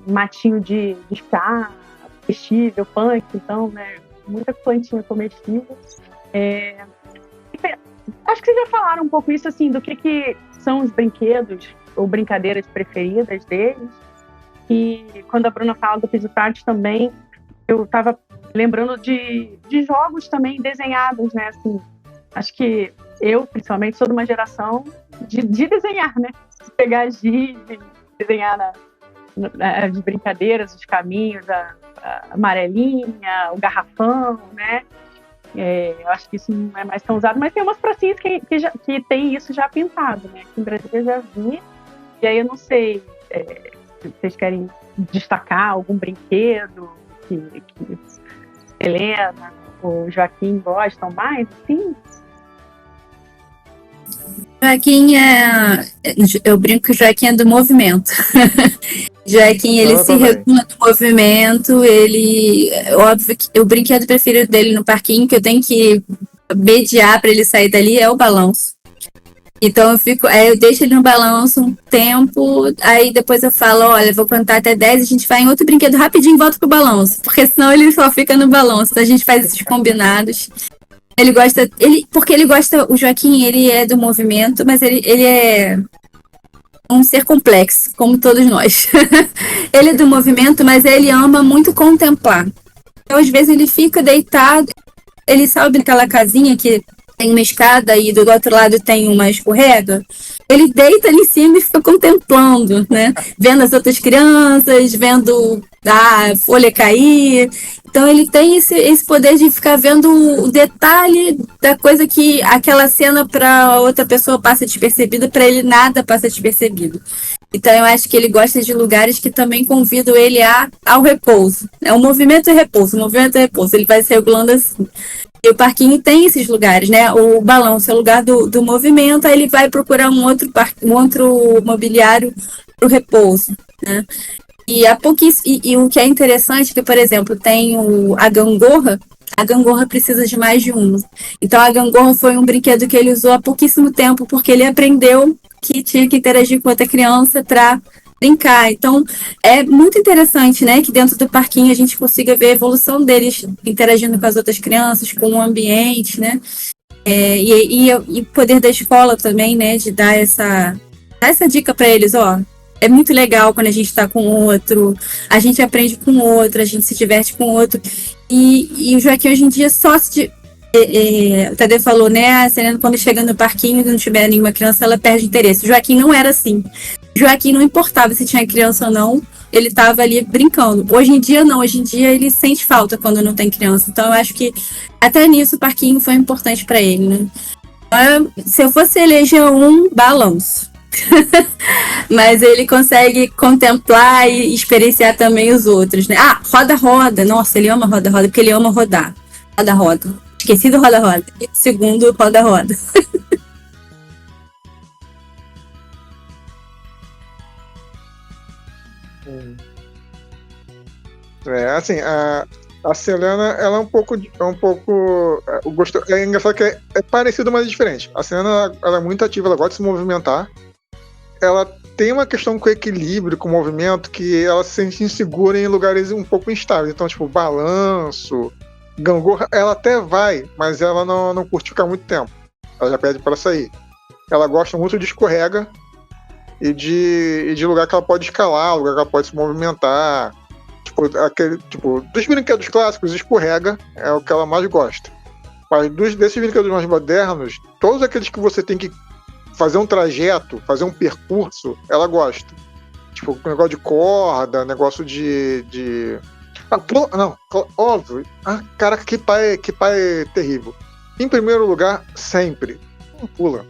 matinho de chá, comestível, punk, então, né, muita plantinha comestível. Acho que vocês já falaram um pouco isso, assim, do que são os brinquedos ou brincadeiras preferidas deles. E quando a Bruna fala do Piso Tarde também, eu estava lembrando de jogos também desenhados, né? Assim, acho que eu, principalmente, sou de uma geração de desenhar, né? De pegar giz, de desenhar as brincadeiras, os caminhos, a amarelinha, o garrafão, né? Eu acho que isso não é mais tão usado, mas tem umas pracinhas que tem isso já pintado, né? Aqui em Brasília eu já vi, e aí eu não sei se vocês querem destacar algum brinquedo que Helena ou Joaquim gostam mais, assim? Joaquim eu brinco que o Joaquim é do movimento. Joaquim, ele se regula no movimento, óbvio que o brinquedo preferido dele no parquinho, que eu tenho que mediar para ele sair dali, é o balanço. Então eu deixo ele no balanço um tempo, aí depois eu falo, olha, vou contar até 10, a gente vai em outro brinquedo rapidinho e volta pro balanço, porque senão ele só fica no balanço. Então a gente faz esses combinados. Porque ele gosta, o Joaquim, ele é do movimento, mas ele é um ser complexo, como todos nós. Ele é do movimento, mas ele ama muito contemplar. Então, às vezes, ele fica deitado, ele sobe naquela casinha que tem uma escada e do outro lado tem uma escorrega. Ele deita ali em cima e fica contemplando, né? Vendo as outras crianças, vendo a folha cair. Então ele tem esse poder de ficar vendo o detalhe da coisa que aquela cena para outra pessoa passa despercebida, para ele nada passa despercebido. Então eu acho que ele gosta de lugares que também convidam ele ao repouso. É um movimento e repouso, Ele vai se regulando assim. E o parquinho tem esses lugares, né? O balanço é o lugar do movimento, aí ele vai procurar um outro mobiliário para o repouso, né? E o que é interessante é que, por exemplo, tem a gangorra precisa de mais de um. Então a gangorra foi um brinquedo que ele usou há pouquíssimo tempo, porque ele aprendeu que tinha que interagir com outra criança para brincar. Então é muito interessante, né, que dentro do parquinho a gente consiga ver a evolução deles interagindo com as outras crianças, com o ambiente, né? E o poder da escola também, né, de dar essa dica para eles, ó. É muito legal quando a gente está com o outro, a gente aprende com o outro, a gente se diverte com o outro. E o Joaquim hoje em dia só se... o Tadeu falou, né? A Serena, quando chega no parquinho e não tiver nenhuma criança, ela perde interesse. O Joaquim não era assim. O Joaquim não importava se tinha criança ou não, ele estava ali brincando. Hoje em dia, não. Hoje em dia, ele sente falta quando não tem criança. Então, eu acho que até nisso o parquinho foi importante para ele, né? Se eu fosse eleger balanço. Mas ele consegue contemplar e experienciar também os outros, né? Roda-roda. Nossa, ele ama roda-roda porque ele ama rodar. Roda-roda. Esqueci do roda-roda. Segundo, roda-roda. Assim, a Selena, ela é um pouco é engraçado que é parecido, mas é diferente. A Selena, ela é muito ativa, ela gosta de se movimentar. Ela tem uma questão com equilíbrio, com movimento, que ela se sente insegura em lugares um pouco instáveis. Então, tipo, balanço, gangorra, ela até vai, mas ela não curte ficar muito tempo. Ela já pede para sair. Ela gosta muito de escorrega e de lugar que ela pode escalar, lugar que ela pode se movimentar. Dos brinquedos clássicos, escorrega é o que ela mais gosta. Mas desses brinquedos mais modernos, todos aqueles que você tem que fazer um trajeto, fazer um percurso, ela gosta. Tipo, negócio de corda, negócio de... óbvio. Caraca, que pai terrível. Em primeiro lugar, sempre. Pula.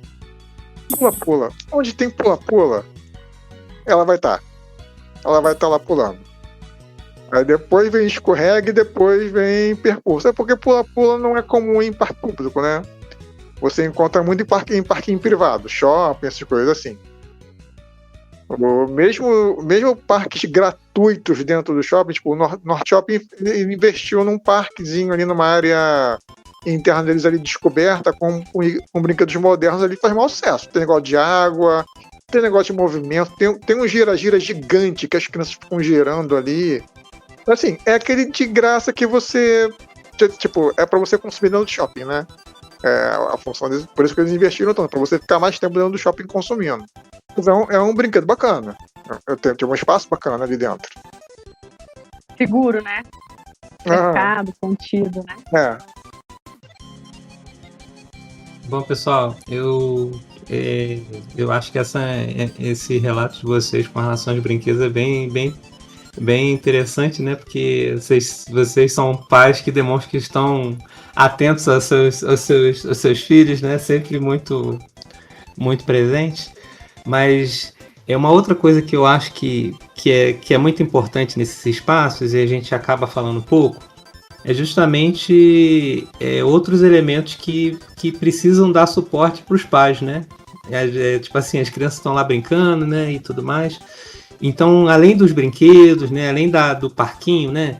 Pula. Onde tem pula, ela vai estar. Ela vai estar lá pulando. Aí depois vem escorrega e depois vem percurso. É porque pula-pula não é comum em parque público, né? Você encontra muito em parquinho privado, shopping, essas coisas assim. Mesmo parques gratuitos dentro do shopping, tipo, o Norte Shopping investiu num parquezinho ali numa área interna deles ali descoberta, com brinquedos modernos ali, faz mau sucesso. Tem negócio de água, tem negócio de movimento, tem um gira-gira gigante que as crianças ficam girando ali. Assim, é aquele de graça que você, tipo, é pra você consumir dentro do shopping, né? A função deles, por isso que eles investiram tanto, pra você ficar mais tempo dentro do shopping consumindo. Então, é um brinquedo bacana. Tem um espaço bacana ali dentro. Seguro, né? Cercado, contido, né? Bom, pessoal, eu acho que esse relato de vocês com relação aos brinquedos é bem interessante, né? Porque vocês são pais que demonstram que estão atentos aos seus filhos, né? Sempre muito, muito presentes. Mas é uma outra coisa que eu acho que é muito importante nesses espaços, e a gente acaba falando pouco, é justamente outros elementos que precisam dar suporte para os pais, né? Tipo assim, as crianças estão lá brincando, né, e tudo mais. Então, além dos brinquedos, né, além do parquinho, né,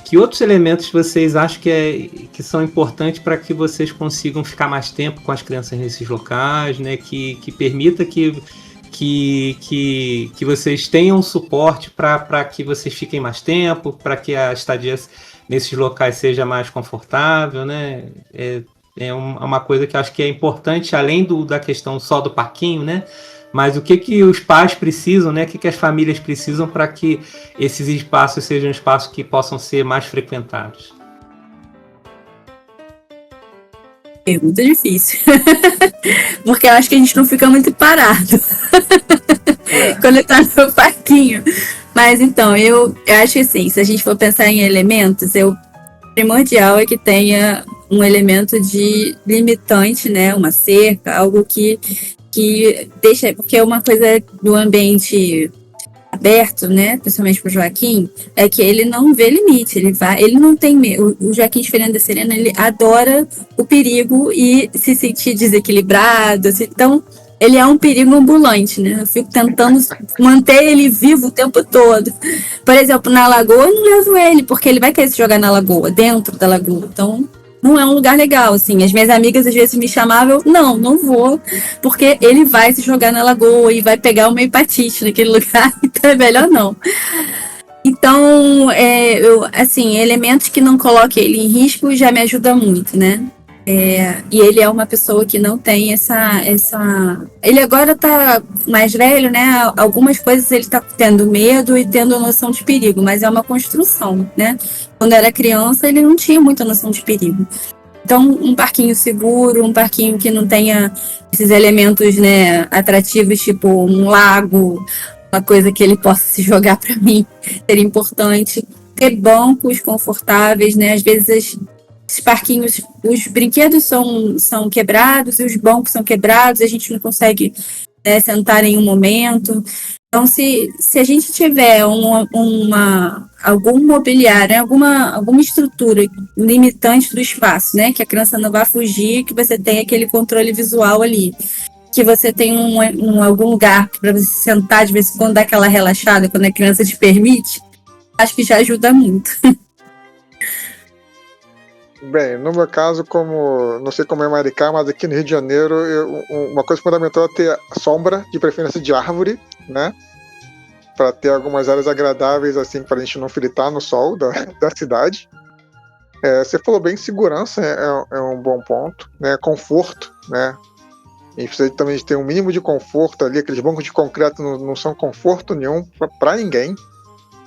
que outros elementos vocês acham que são importantes para que vocês consigam ficar mais tempo com as crianças nesses locais, né, que permita que vocês tenham suporte para que vocês fiquem mais tempo, para que a estadia nesses locais seja mais confortável, né? É uma coisa que eu acho que é importante, além da questão só do parquinho, né? Mas o que os pais precisam, né? O que as famílias precisam para que esses espaços sejam espaços que possam ser mais frequentados? Pergunta difícil. Porque eu acho que a gente não fica muito parado quando tá no parquinho. Mas então, eu acho que assim, se a gente for pensar em elementos, o primordial é que tenha um elemento de limitante, né? Uma cerca, algo que deixa. Porque uma coisa do ambiente aberto, né, principalmente para o Joaquim, é que ele não vê limite, ele não tem medo. O Joaquim de Fernanda Serena, ele adora o perigo e se sentir desequilibrado, assim, então ele é um perigo ambulante, né? Eu fico tentando manter ele vivo o tempo todo. Por exemplo, na lagoa eu não levo ele, porque ele vai querer se jogar na lagoa, dentro da lagoa, então não é um lugar legal, assim. As minhas amigas às vezes me chamavam, não vou, porque ele vai se jogar na lagoa e vai pegar uma hepatite naquele lugar, então é melhor não. Então, assim, elementos que não coloquem ele em risco já me ajuda muito, né? E ele é uma pessoa que não tem essa... Ele agora tá mais velho, né? Algumas coisas ele tá tendo medo e tendo noção de perigo, mas é uma construção, né? Quando era criança, ele não tinha muita noção de perigo. Então, um parquinho seguro, um parquinho que não tenha esses elementos, né, atrativos, tipo um lago, uma coisa que ele possa se jogar para mim, seria importante. Ter bancos confortáveis, né? Às vezes esses parquinhos, os brinquedos são quebrados e os bancos são quebrados, a gente não consegue, né, sentar em um momento. Então, se a gente tiver algum mobiliário, alguma estrutura limitante do espaço, né, que a criança não vai fugir, que você tem aquele controle visual ali, que você tem algum lugar para você sentar de vez em quando, dar aquela relaxada quando a criança te permite, acho que já ajuda muito. Bem, no meu caso, não sei como é Maricá, mas aqui no Rio de Janeiro, uma coisa fundamental é ter sombra, de preferência de árvore, né? Para ter algumas áreas agradáveis, assim, para a gente não fritar no sol da cidade. Você falou bem, segurança é um bom ponto, né? Conforto, né? A gente precisa também ter um mínimo de conforto ali. Aqueles bancos de concreto não são conforto nenhum para ninguém,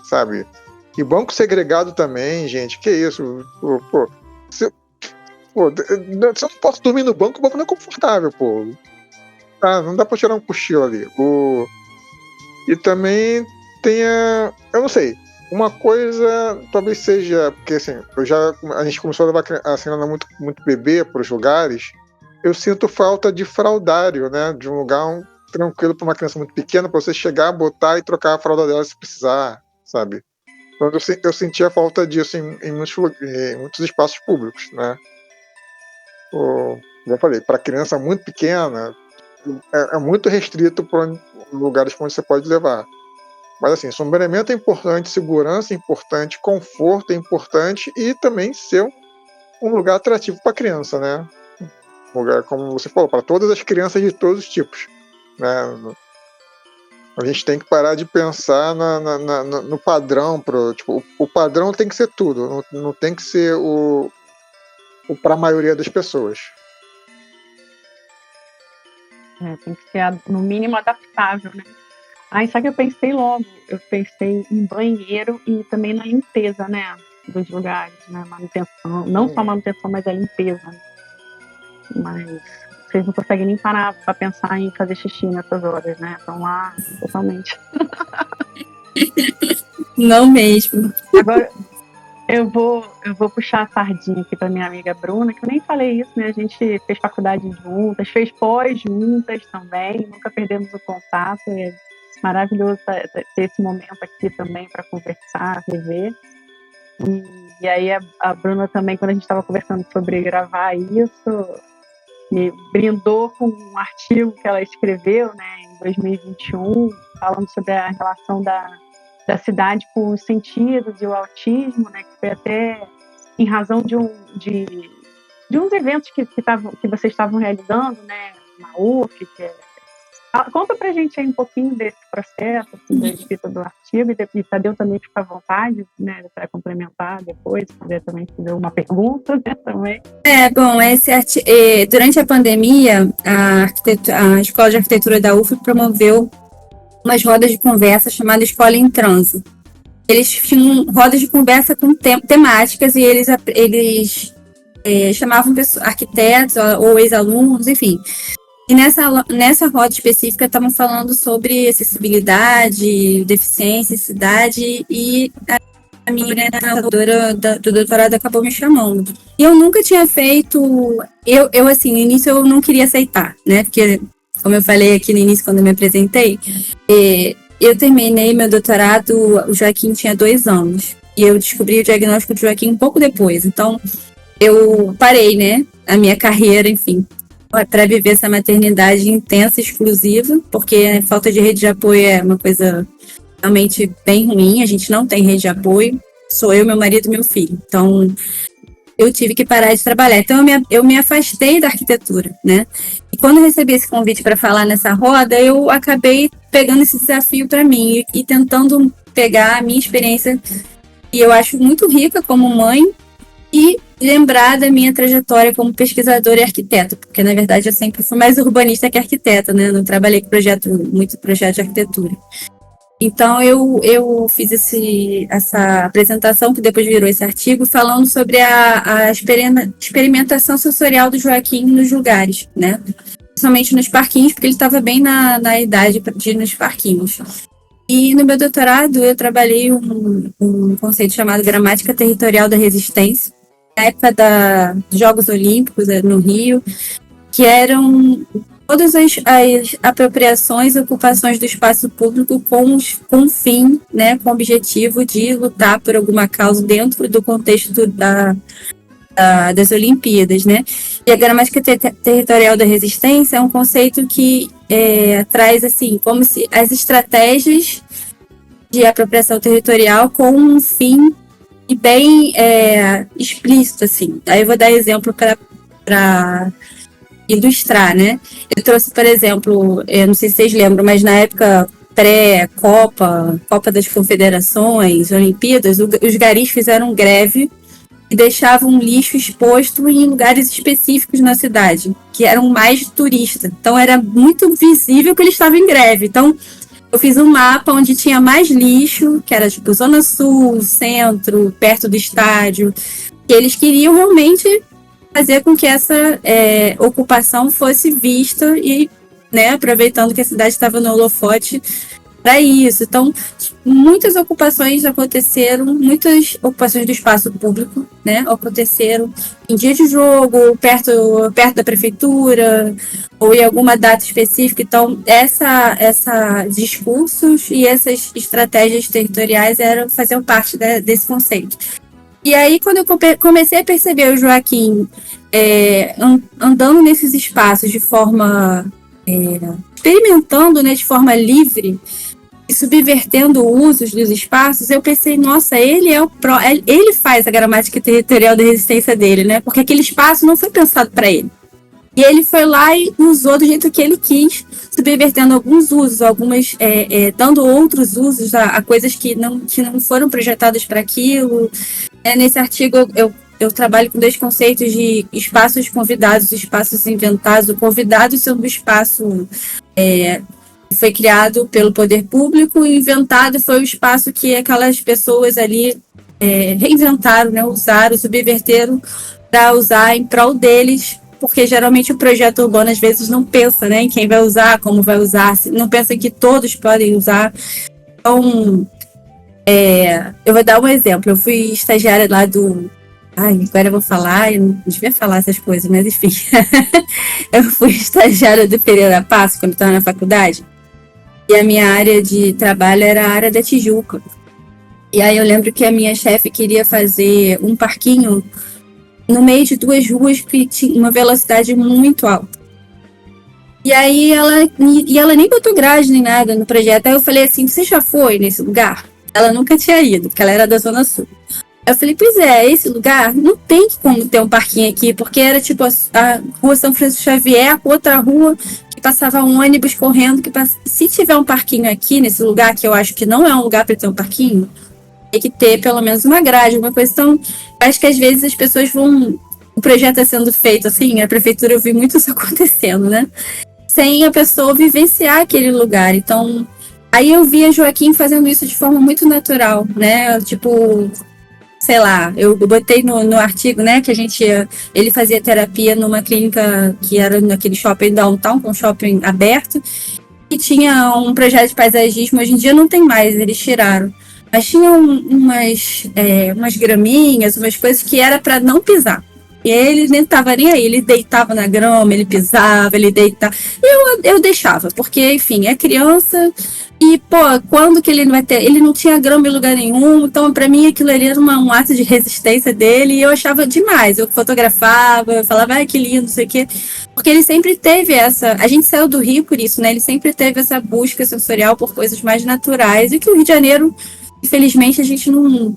sabe? E banco segregado também, gente, que isso? Se eu não posso dormir no banco, o banco não é confortável, pô. Não dá pra tirar um cochilo ali. E também eu não sei, uma coisa talvez seja, porque assim, a gente começou a levar a Serena muito, muito bebê para os lugares, eu sinto falta de fraldário, né? De um lugar tranquilo para uma criança muito pequena, para você chegar, botar e trocar a fralda dela se precisar, sabe? quando eu sentia falta disso em muitos espaços públicos, né? Já falei, para criança muito pequena, é muito restrito para lugares onde você pode levar. Mas assim, sombreamento é importante, segurança é importante, conforto é importante e também ser um lugar atrativo para a criança, né? Um lugar, como você falou, para todas as crianças de todos os tipos, né? A gente tem que parar de pensar no padrão. Tipo, o padrão tem que ser tudo, não tem que ser o para a maioria das pessoas. Tem que ser, no mínimo, adaptável, né? Sabe que eu pensei logo? Eu pensei em banheiro e também na limpeza, né? Dos lugares, né? Manutenção, não só manutenção, mas a limpeza. Né? Mas vocês não conseguem nem parar para pensar em fazer xixi nessas horas, né? Estão lá totalmente. Não mesmo. Agora, eu vou puxar a sardinha aqui para minha amiga Bruna, que eu nem falei isso, né? A gente fez faculdade juntas, fez pós juntas também, nunca perdemos o contato. É maravilhoso ter esse momento aqui também para conversar, rever. E aí a Bruna também, quando a gente estava conversando sobre gravar isso, me brindou com um artigo que ela escreveu, né, em 2021, falando sobre a relação da cidade com os sentidos e o autismo, né, que foi até em razão de uns eventos que vocês estavam realizando, né, na UF. Conta pra gente aí um pouquinho desse processo, assim, da escrita do artigo, e Tadeu também fica à vontade, né, para complementar depois, se quiser também fazer uma pergunta, né, também. Bom, durante a pandemia, a Escola de Arquitetura da UF promoveu umas rodas de conversa chamadas Escola em Transe. Eles tinham rodas de conversa com temáticas e eles chamavam arquitetos ou ex-alunos, enfim. E nessa roda específica estavam falando sobre acessibilidade, deficiência, cidade, e a minha orientadora do doutorado acabou me chamando. E eu nunca tinha feito... Eu assim, no início eu não queria aceitar, né? Porque, como eu falei aqui no início, quando eu me apresentei, eu terminei meu doutorado, o Joaquim tinha 2 anos. E eu descobri o diagnóstico do Joaquim um pouco depois. Então, eu parei, né? A minha carreira, enfim, para viver essa maternidade intensa, exclusiva, porque a falta de rede de apoio é uma coisa realmente bem ruim. A gente não tem rede de apoio, sou eu, meu marido e meu filho. Então, eu tive que parar de trabalhar. Então, eu me afastei da arquitetura, né? E quando eu recebi esse convite para falar nessa roda, eu acabei pegando esse desafio para mim e tentando pegar a minha experiência, que eu acho muito rica como mãe, e lembrar da minha trajetória como pesquisadora e arquiteta, porque, na verdade, eu sempre fui mais urbanista que arquiteta, né? Eu não trabalhei com muito projeto de arquitetura. Então, eu fiz essa apresentação, que depois virou esse artigo, falando sobre a experimentação sensorial do Joaquim nos lugares, né? Principalmente nos parquinhos, porque ele estava bem na idade de ir nos parquinhos. E no meu doutorado, eu trabalhei um conceito chamado gramática territorial da resistência, na época dos Jogos Olímpicos no Rio, que eram todas as apropriações e ocupações do espaço público com fim, né, com o objetivo de lutar por alguma causa dentro do contexto das Olimpíadas, né? E a gramática territorial da resistência é um conceito que traz, assim, como se as estratégias de apropriação territorial com um fim e bem explícito, assim. Aí eu vou dar exemplo para ilustrar, né? Eu trouxe, por exemplo, eu não sei se vocês lembram, mas na época pré-Copa, Copa das Confederações, Olimpíadas, os garis fizeram greve e deixavam lixo exposto em lugares específicos na cidade, que eram mais de turista. Então era muito visível que eles estavam em greve. Então eu fiz um mapa onde tinha mais lixo, que era tipo Zona Sul, centro, perto do estádio, que eles queriam realmente fazer com que essa ocupação fosse vista e, né, aproveitando que a cidade estava no holofote para isso. Então, muitas ocupações do espaço público, né, aconteceram em dia de jogo, perto da prefeitura, ou em alguma data específica. Então, essa discursos e essas estratégias territoriais faziam parte desse conceito. E aí, quando eu comecei a perceber o Joaquim andando nesses espaços de forma... experimentando, né, de forma livre e subvertendo usos dos espaços, eu pensei, nossa, ele faz a gramática territorial da resistência dele, né? Porque aquele espaço não foi pensado para ele. E ele foi lá e usou do jeito que ele quis, subvertendo alguns usos, dando outros usos a coisas que não foram projetadas para aquilo. Nesse artigo eu trabalho com 2 conceitos de espaços convidados e espaços inventados. O convidado sendo o espaço que foi criado pelo poder público, e o inventado foi o espaço que aquelas pessoas ali reinventaram, né, usaram, subverteram para usar em prol deles, porque geralmente o projeto urbano às vezes não pensa, né, em quem vai usar, como vai usar, não pensa que todos podem usar. Então, eu vou dar um exemplo. Eu fui estagiária lá agora eu vou falar, eu não devia falar essas coisas, mas enfim. Eu fui estagiária do Pereira Passo quando estava na faculdade, e a minha área de trabalho era a área da Tijuca. E aí eu lembro que a minha chefe queria fazer um parquinho no meio de 2 ruas que tinha uma velocidade muito alta. E aí ela nem botou grade nem nada no projeto. Aí eu falei assim, você já foi nesse lugar? Ela nunca tinha ido, porque ela era da Zona Sul. Eu falei, pois esse lugar não tem como ter um parquinho aqui, porque era tipo a rua São Francisco Xavier, outra rua que passava um ônibus correndo. Se tiver um parquinho aqui nesse lugar, que eu acho que não é um lugar para ter um parquinho, tem que ter pelo menos uma grade, uma coisa. Então, acho que às vezes as pessoas vão... O projeto está sendo feito assim, a prefeitura, eu vi muito isso acontecendo, né? Sem a pessoa vivenciar aquele lugar. Então, aí eu via Joaquim fazendo isso de forma muito natural, né? Tipo... sei lá, eu botei no artigo, né, que ele fazia terapia numa clínica que era naquele shopping downtown, com shopping aberto, e tinha um projeto de paisagismo. Hoje em dia não tem mais, eles tiraram. Mas tinha umas graminhas, umas coisas que era para não pisar. E ele nem estava nem aí, ele deitava na grama, ele pisava, ele deitava. Eu deixava, porque, enfim, é criança. E, quando que ele não vai ter... Ele não tinha grama em lugar nenhum, então pra mim aquilo ali era um ato de resistência dele, e eu achava demais. Eu fotografava, eu falava, que lindo, não sei o quê. Porque ele sempre teve a gente saiu do Rio por isso, né? Ele sempre teve essa busca sensorial por coisas mais naturais, e que o Rio de Janeiro, infelizmente, a gente não...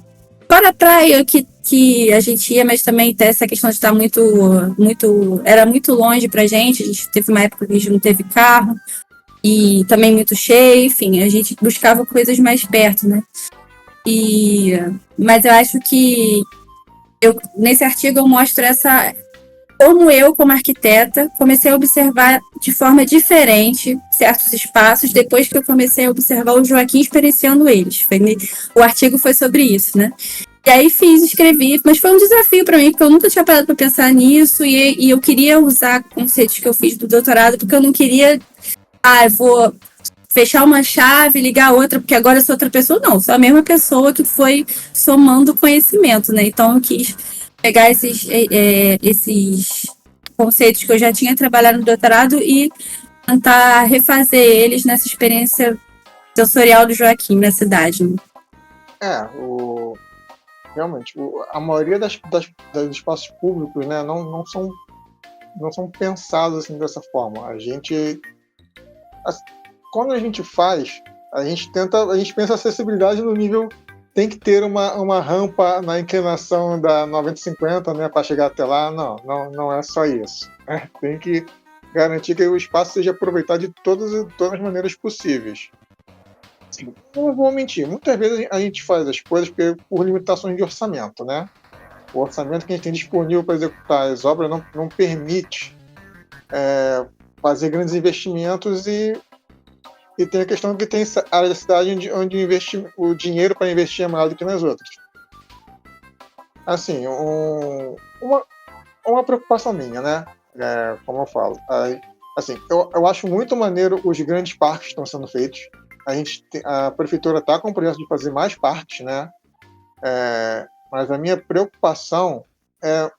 Fora a praia que a gente ia, mas também tem essa questão de estar era muito longe pra gente. A gente teve uma época que a gente não teve carro, e também muito cheio, enfim, a gente buscava coisas mais perto, né? Mas eu acho que nesse artigo eu mostro como eu, como arquiteta, comecei a observar de forma diferente certos espaços depois que eu comecei a observar o Joaquim experienciando eles. O artigo foi sobre isso, né? E aí escrevi, mas foi um desafio para mim, porque eu nunca tinha parado para pensar nisso, e eu queria usar conceitos que eu fiz do doutorado, porque eu não queria... eu vou fechar uma chave, ligar outra, porque agora eu sou outra pessoa. Não, sou a mesma pessoa que foi somando conhecimento, né? Então eu quis pegar esses conceitos que eu já tinha trabalhado no doutorado e tentar refazer eles nessa experiência sensorial do Joaquim na cidade. Né? Realmente, a maioria dos espaços públicos, né, não são pensados assim dessa forma. Quando a gente faz, a gente pensa acessibilidade no nível, tem que ter uma rampa na inclinação da 90-50, né, para chegar até lá. Não é só isso. Né? Tem que garantir que o espaço seja aproveitado de todas as maneiras possíveis. Assim, não vou mentir, muitas vezes a gente faz as coisas por limitações de orçamento, né? O orçamento que a gente tem disponível para executar as obras não permite fazer grandes investimentos, e tem a questão que tem área da cidade onde o dinheiro para investir é maior do que nas outras. Assim, uma preocupação minha, né? Como eu falo. Assim, eu acho muito maneiro os grandes parques que estão sendo feitos. a prefeitura está com o projeto de fazer mais parques, né? Mas a minha preocupação é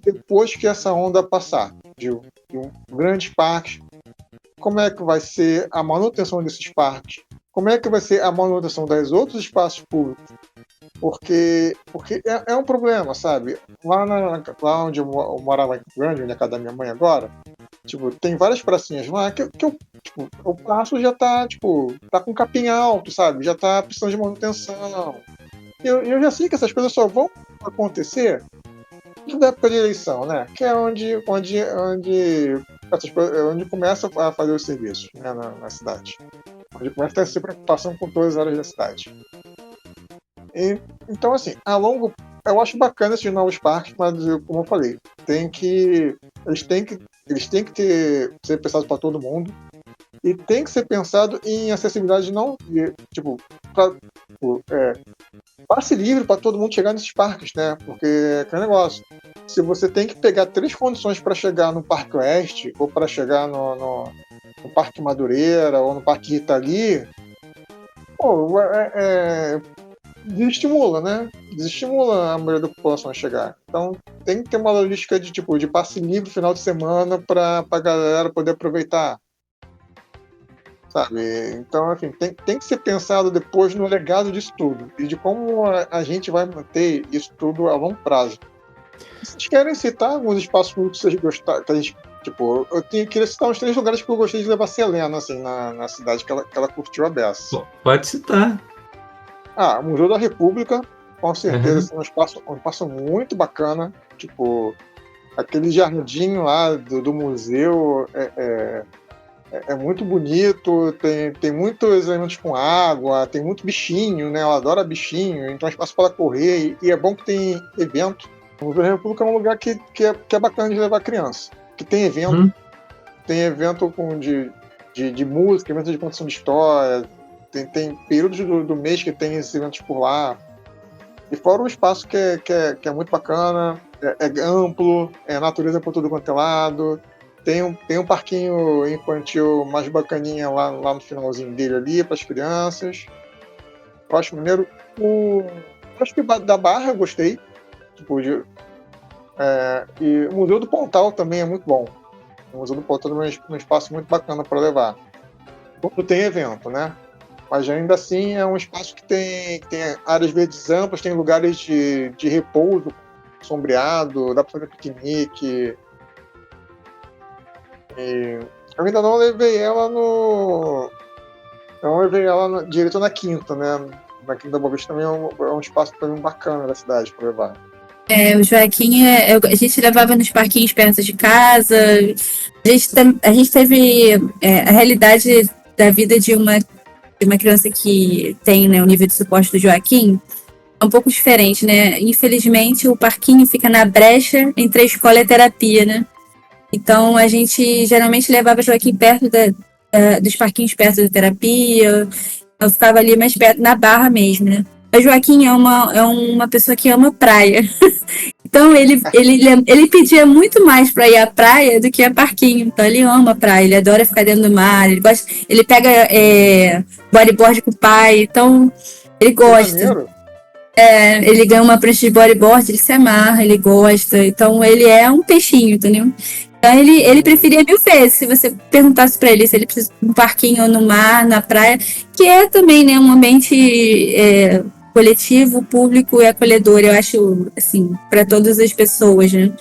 depois que essa onda passar, de grandes parques, como é que vai ser a manutenção desses parques? Como é que vai ser a manutenção dos outros espaços públicos? Porque é um problema, sabe? Lá onde eu morava em Campo Grande, onde é a casa da minha mãe agora, tipo, tem várias pracinhas lá que o passo já tá com capim alto, sabe? Já tá precisando de manutenção. Eu já sei que essas coisas só vão acontecer na época de eleição, né? Que é onde começa a fazer os serviços, né, na cidade. Onde começa a ter essa preocupação com todas as áreas da cidade. Então, assim, eu acho bacana esses novos parques, mas, como eu falei, eles têm que ser pensados para todo mundo e tem que ser pensado em acessibilidade, não passe livre para todo mundo chegar nesses parques, né? Porque é aquele negócio. Se você tem que pegar 3 condições para chegar no Parque Oeste ou para chegar no Parque Madureira ou no Parque Itali, desestimula, né? Desestimula a maioria da população a chegar. Então tem que ter uma logística de passe livre no final de semana para a galera poder aproveitar. Sabe? Então, enfim, tem que ser pensado depois no legado disso tudo e de como a gente vai manter isso tudo a longo prazo. Vocês querem citar alguns espaços públicos que vocês gostaram? Queria citar uns 3 lugares que eu gostei de levar a Selena, assim, na cidade, que ela curtiu a beça. Pode citar. O Museu da República, com certeza, é um espaço muito bacana. Tipo, aquele jardim lá do museu é muito bonito, tem muitos elementos com água, tem muito bichinho, né? Ela adora bichinho, então é espaço para ela correr, e é bom que tem evento. O Museu da República é um lugar que é bacana de levar criança, que tem evento, tem evento de música, evento de contação de história, tem períodos do mês que tem esses eventos por lá. E fora um espaço que é muito bacana, é amplo, é natureza por todo quanto é lado. Tem um parquinho infantil mais bacaninha lá no finalzinho dele ali, para as crianças. Eu acho maneiro. Acho que da Barra eu gostei. E o Museu do Pontal também é muito bom. O Museu do Pontal também é um espaço muito bacana para levar. Quando tem evento, né? Mas ainda assim é um espaço que tem áreas verdes amplas, tem lugares de repouso, sombreado, dá para fazer piquenique. E eu ainda não levei ela direto na Quinta, né? Na Quinta da Boa Vista também é um espaço também bacana da cidade para levar. O Joaquim, a gente levava nos parquinhos perto de casa. A gente teve a realidade da vida de uma criança que tem, né, o nível de suporte do Joaquim é um pouco diferente, né? Infelizmente, o parquinho fica na brecha entre a escola e a terapia, né? Então, a gente geralmente levava o Joaquim perto dos parquinhos perto da terapia. Eu ficava ali mais perto, na Barra mesmo, né? O Joaquim é uma pessoa que ama praia. Então, ele pedia muito mais para ir à praia do que a parquinho. Então, ele ama a praia, ele adora ficar dentro do mar, ele pega bodyboard com o pai, então ele gosta. Ele ganha uma prancha de bodyboard, ele se amarra, ele gosta. Então, ele é um peixinho, entendeu? Então, ele preferia 1000 vezes, se você perguntasse para ele se ele precisa de um parquinho no mar, na praia, que é também, né, um ambiente coletivo, público e acolhedor, eu acho, assim, para todas as pessoas, né?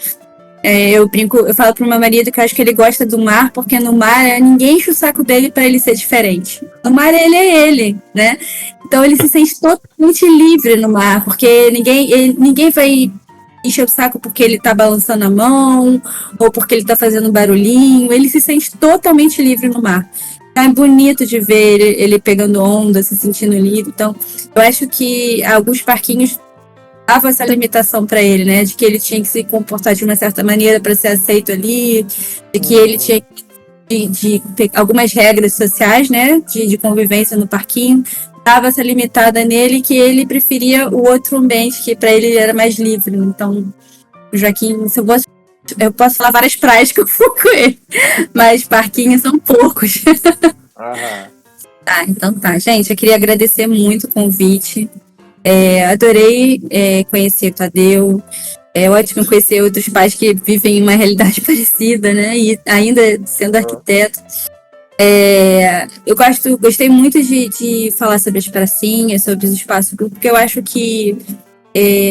Eu falo pro meu marido que eu acho que ele gosta do mar, porque no mar ninguém enche o saco dele para ele ser diferente. No mar ele é ele, né? Então ele se sente totalmente livre no mar, porque ninguém vai encher o saco porque ele tá balançando a mão, ou porque ele tá fazendo barulhinho. Ele se sente totalmente livre no mar. Então é bonito de ver ele pegando onda, se sentindo livre. Então eu acho que alguns parquinhos dava essa limitação para ele, né? De que ele tinha que se comportar de uma certa maneira para ser aceito ali, de que ele tinha de algumas regras sociais, né? De convivência no parquinho. Dava essa limitada nele, que ele preferia o outro ambiente, que para ele era mais livre. Então, o Joaquim, eu posso falar várias praias que eu fui com ele, mas parquinhos são poucos. Então tá. Gente, eu queria agradecer muito o convite. Adorei conhecer o Tadeu. É ótimo conhecer outros pais que vivem em uma realidade parecida, né? E ainda sendo arquiteto. Eu gostei muito de falar sobre as pracinhas, sobre os espaços públicos, porque eu acho que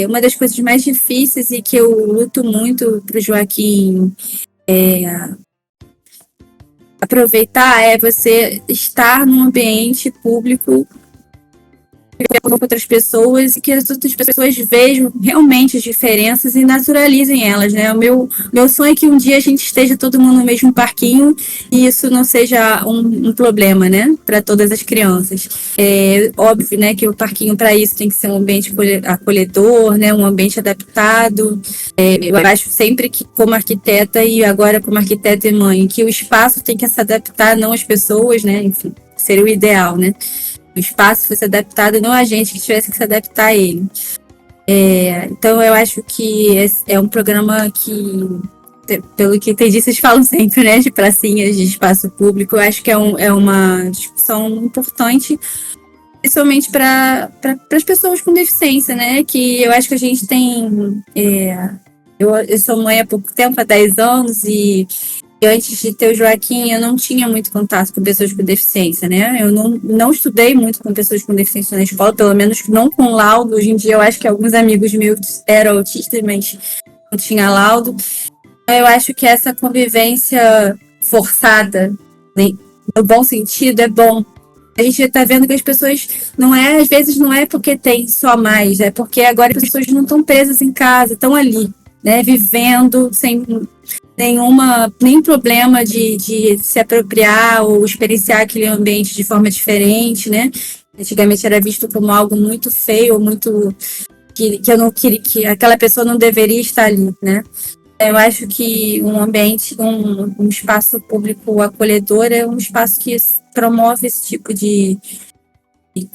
uma das coisas mais difíceis e que eu luto muito para o Joaquim aproveitar é você estar num ambiente público com outras pessoas e que as outras pessoas vejam realmente as diferenças e naturalizem elas, né? O meu sonho é que um dia a gente esteja todo mundo no mesmo parquinho e isso não seja um problema, né? Para todas as crianças. É óbvio, né, que o parquinho para isso tem que ser um ambiente acolhedor, né? Um ambiente adaptado. Eu acho sempre que, como arquiteta e agora como arquiteta e mãe, que o espaço tem que se adaptar, não as pessoas, né? Enfim, seria o ideal, né? O espaço fosse adaptado, não a gente que tivesse que se adaptar a ele. Então, eu acho que é um programa que, pelo que entendi, vocês falam sempre, né, de pracinhas, de espaço público. Eu acho que é uma discussão importante, principalmente para as pessoas com deficiência, né, que eu acho que a gente tem... Eu sou mãe há pouco tempo, há 10 anos, e antes de ter o Joaquim, eu não tinha muito contato com pessoas com deficiência, né? Eu não estudei muito com pessoas com deficiência na escola, pelo menos não com laudo. Hoje em dia, eu acho que alguns amigos meus eram autistas, mas não tinha laudo. Eu acho que essa convivência forçada, né, no bom sentido, é bom. A gente está vendo que as pessoas, às vezes não é porque tem só mais, é porque agora as pessoas não estão presas em casa, estão ali, né, vivendo sem nenhum problema de se apropriar ou experienciar aquele ambiente de forma diferente, né? Antigamente era visto como algo muito feio, muito que eu não queria, que aquela pessoa não deveria estar ali, né? Eu acho que um ambiente, um espaço público acolhedor é um espaço que promove esse tipo de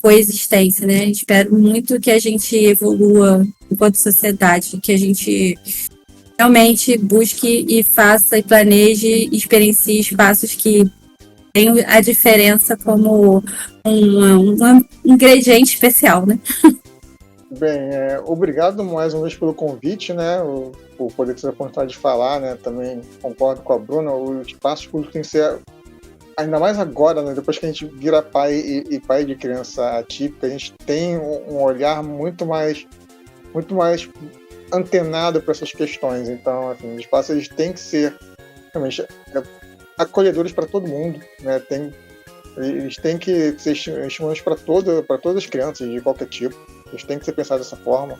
coexistência, né? Espero muito que a gente evolua enquanto sociedade, que a gente realmente busque e faça e planeje e experiencie espaços que tenham a diferença como um ingrediente especial, né? Bem, obrigado mais uma vez pelo convite, né? Por poder ter a oportunidade de falar, né? Também concordo com a Bruna, o espaço público tem que ser, ainda mais agora, né? Depois que a gente vira pai e pai de criança atípica, a gente tem um olhar muito mais antenado para essas questões. Então, assim, os espaços eles têm que ser realmente acolhedores para todo mundo, né? Eles têm que ser estimulantes para todas as crianças de qualquer tipo. Eles têm que ser pensados dessa forma.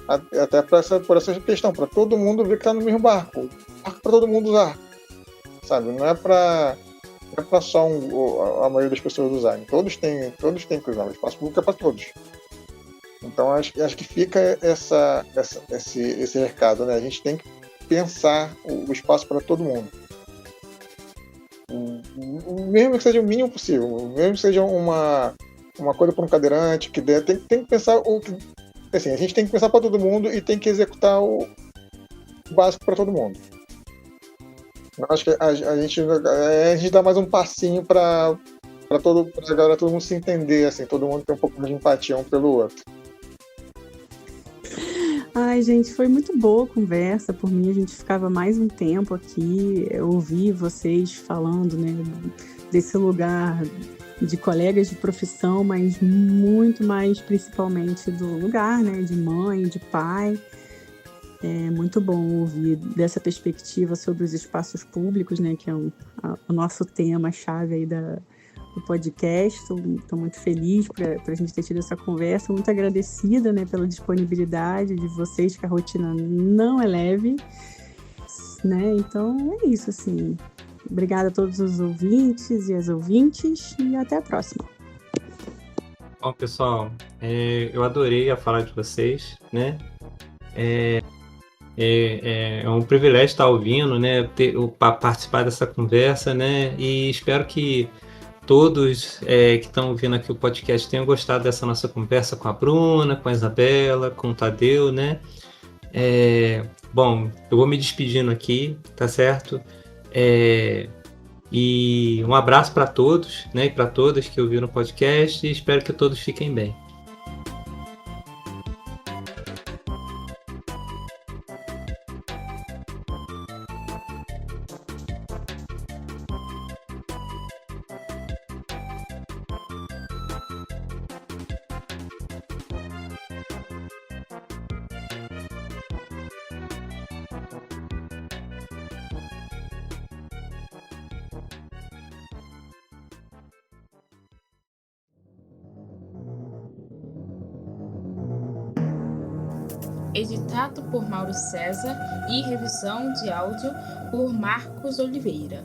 Até por essa questão, para todo mundo ver que está no mesmo barco. Barco para todo mundo usar, sabe? Não é para só a maioria das pessoas usarem. Todos têm que usar. O espaço público é para todos. Então acho que fica esse recado, né? A gente tem que pensar o espaço para todo mundo, mesmo que seja o mínimo possível, mesmo que seja uma coisa para um cadeirante que tem que pensar assim, a gente tem que pensar para todo mundo e tem que executar o básico para todo mundo. Acho que a gente dá mais um passinho para todo mundo se entender, assim, todo mundo ter um pouco mais de empatia um pelo outro. Ai, gente, foi muito boa a conversa. Por mim, a gente ficava mais um tempo aqui. Eu ouvi vocês falando, né, desse lugar de colegas de profissão, mas muito mais principalmente do lugar, né, de mãe, de pai. É muito bom ouvir dessa perspectiva sobre os espaços públicos, né, que é o nosso tema-chave aí do podcast. Estou muito feliz para a gente ter tido essa conversa, muito agradecida, né, pela disponibilidade de vocês, que a rotina não é leve, né? Então é isso, assim. Obrigada a todos os ouvintes e as ouvintes e até a próxima. Bom, pessoal, eu adorei a fala de vocês, né? É um privilégio estar ouvindo, né? Participar dessa conversa, né? E espero que todos que estão ouvindo aqui o podcast tenham gostado dessa nossa conversa com a Bruna, com a Isabela, com o Tadeu, né? Bom, eu vou me despedindo aqui, tá certo? E um abraço para todos, né, e para todas que ouviram o podcast, e espero que todos fiquem bem. Editado por Mauro César e revisão de áudio por Marcos Oliveira.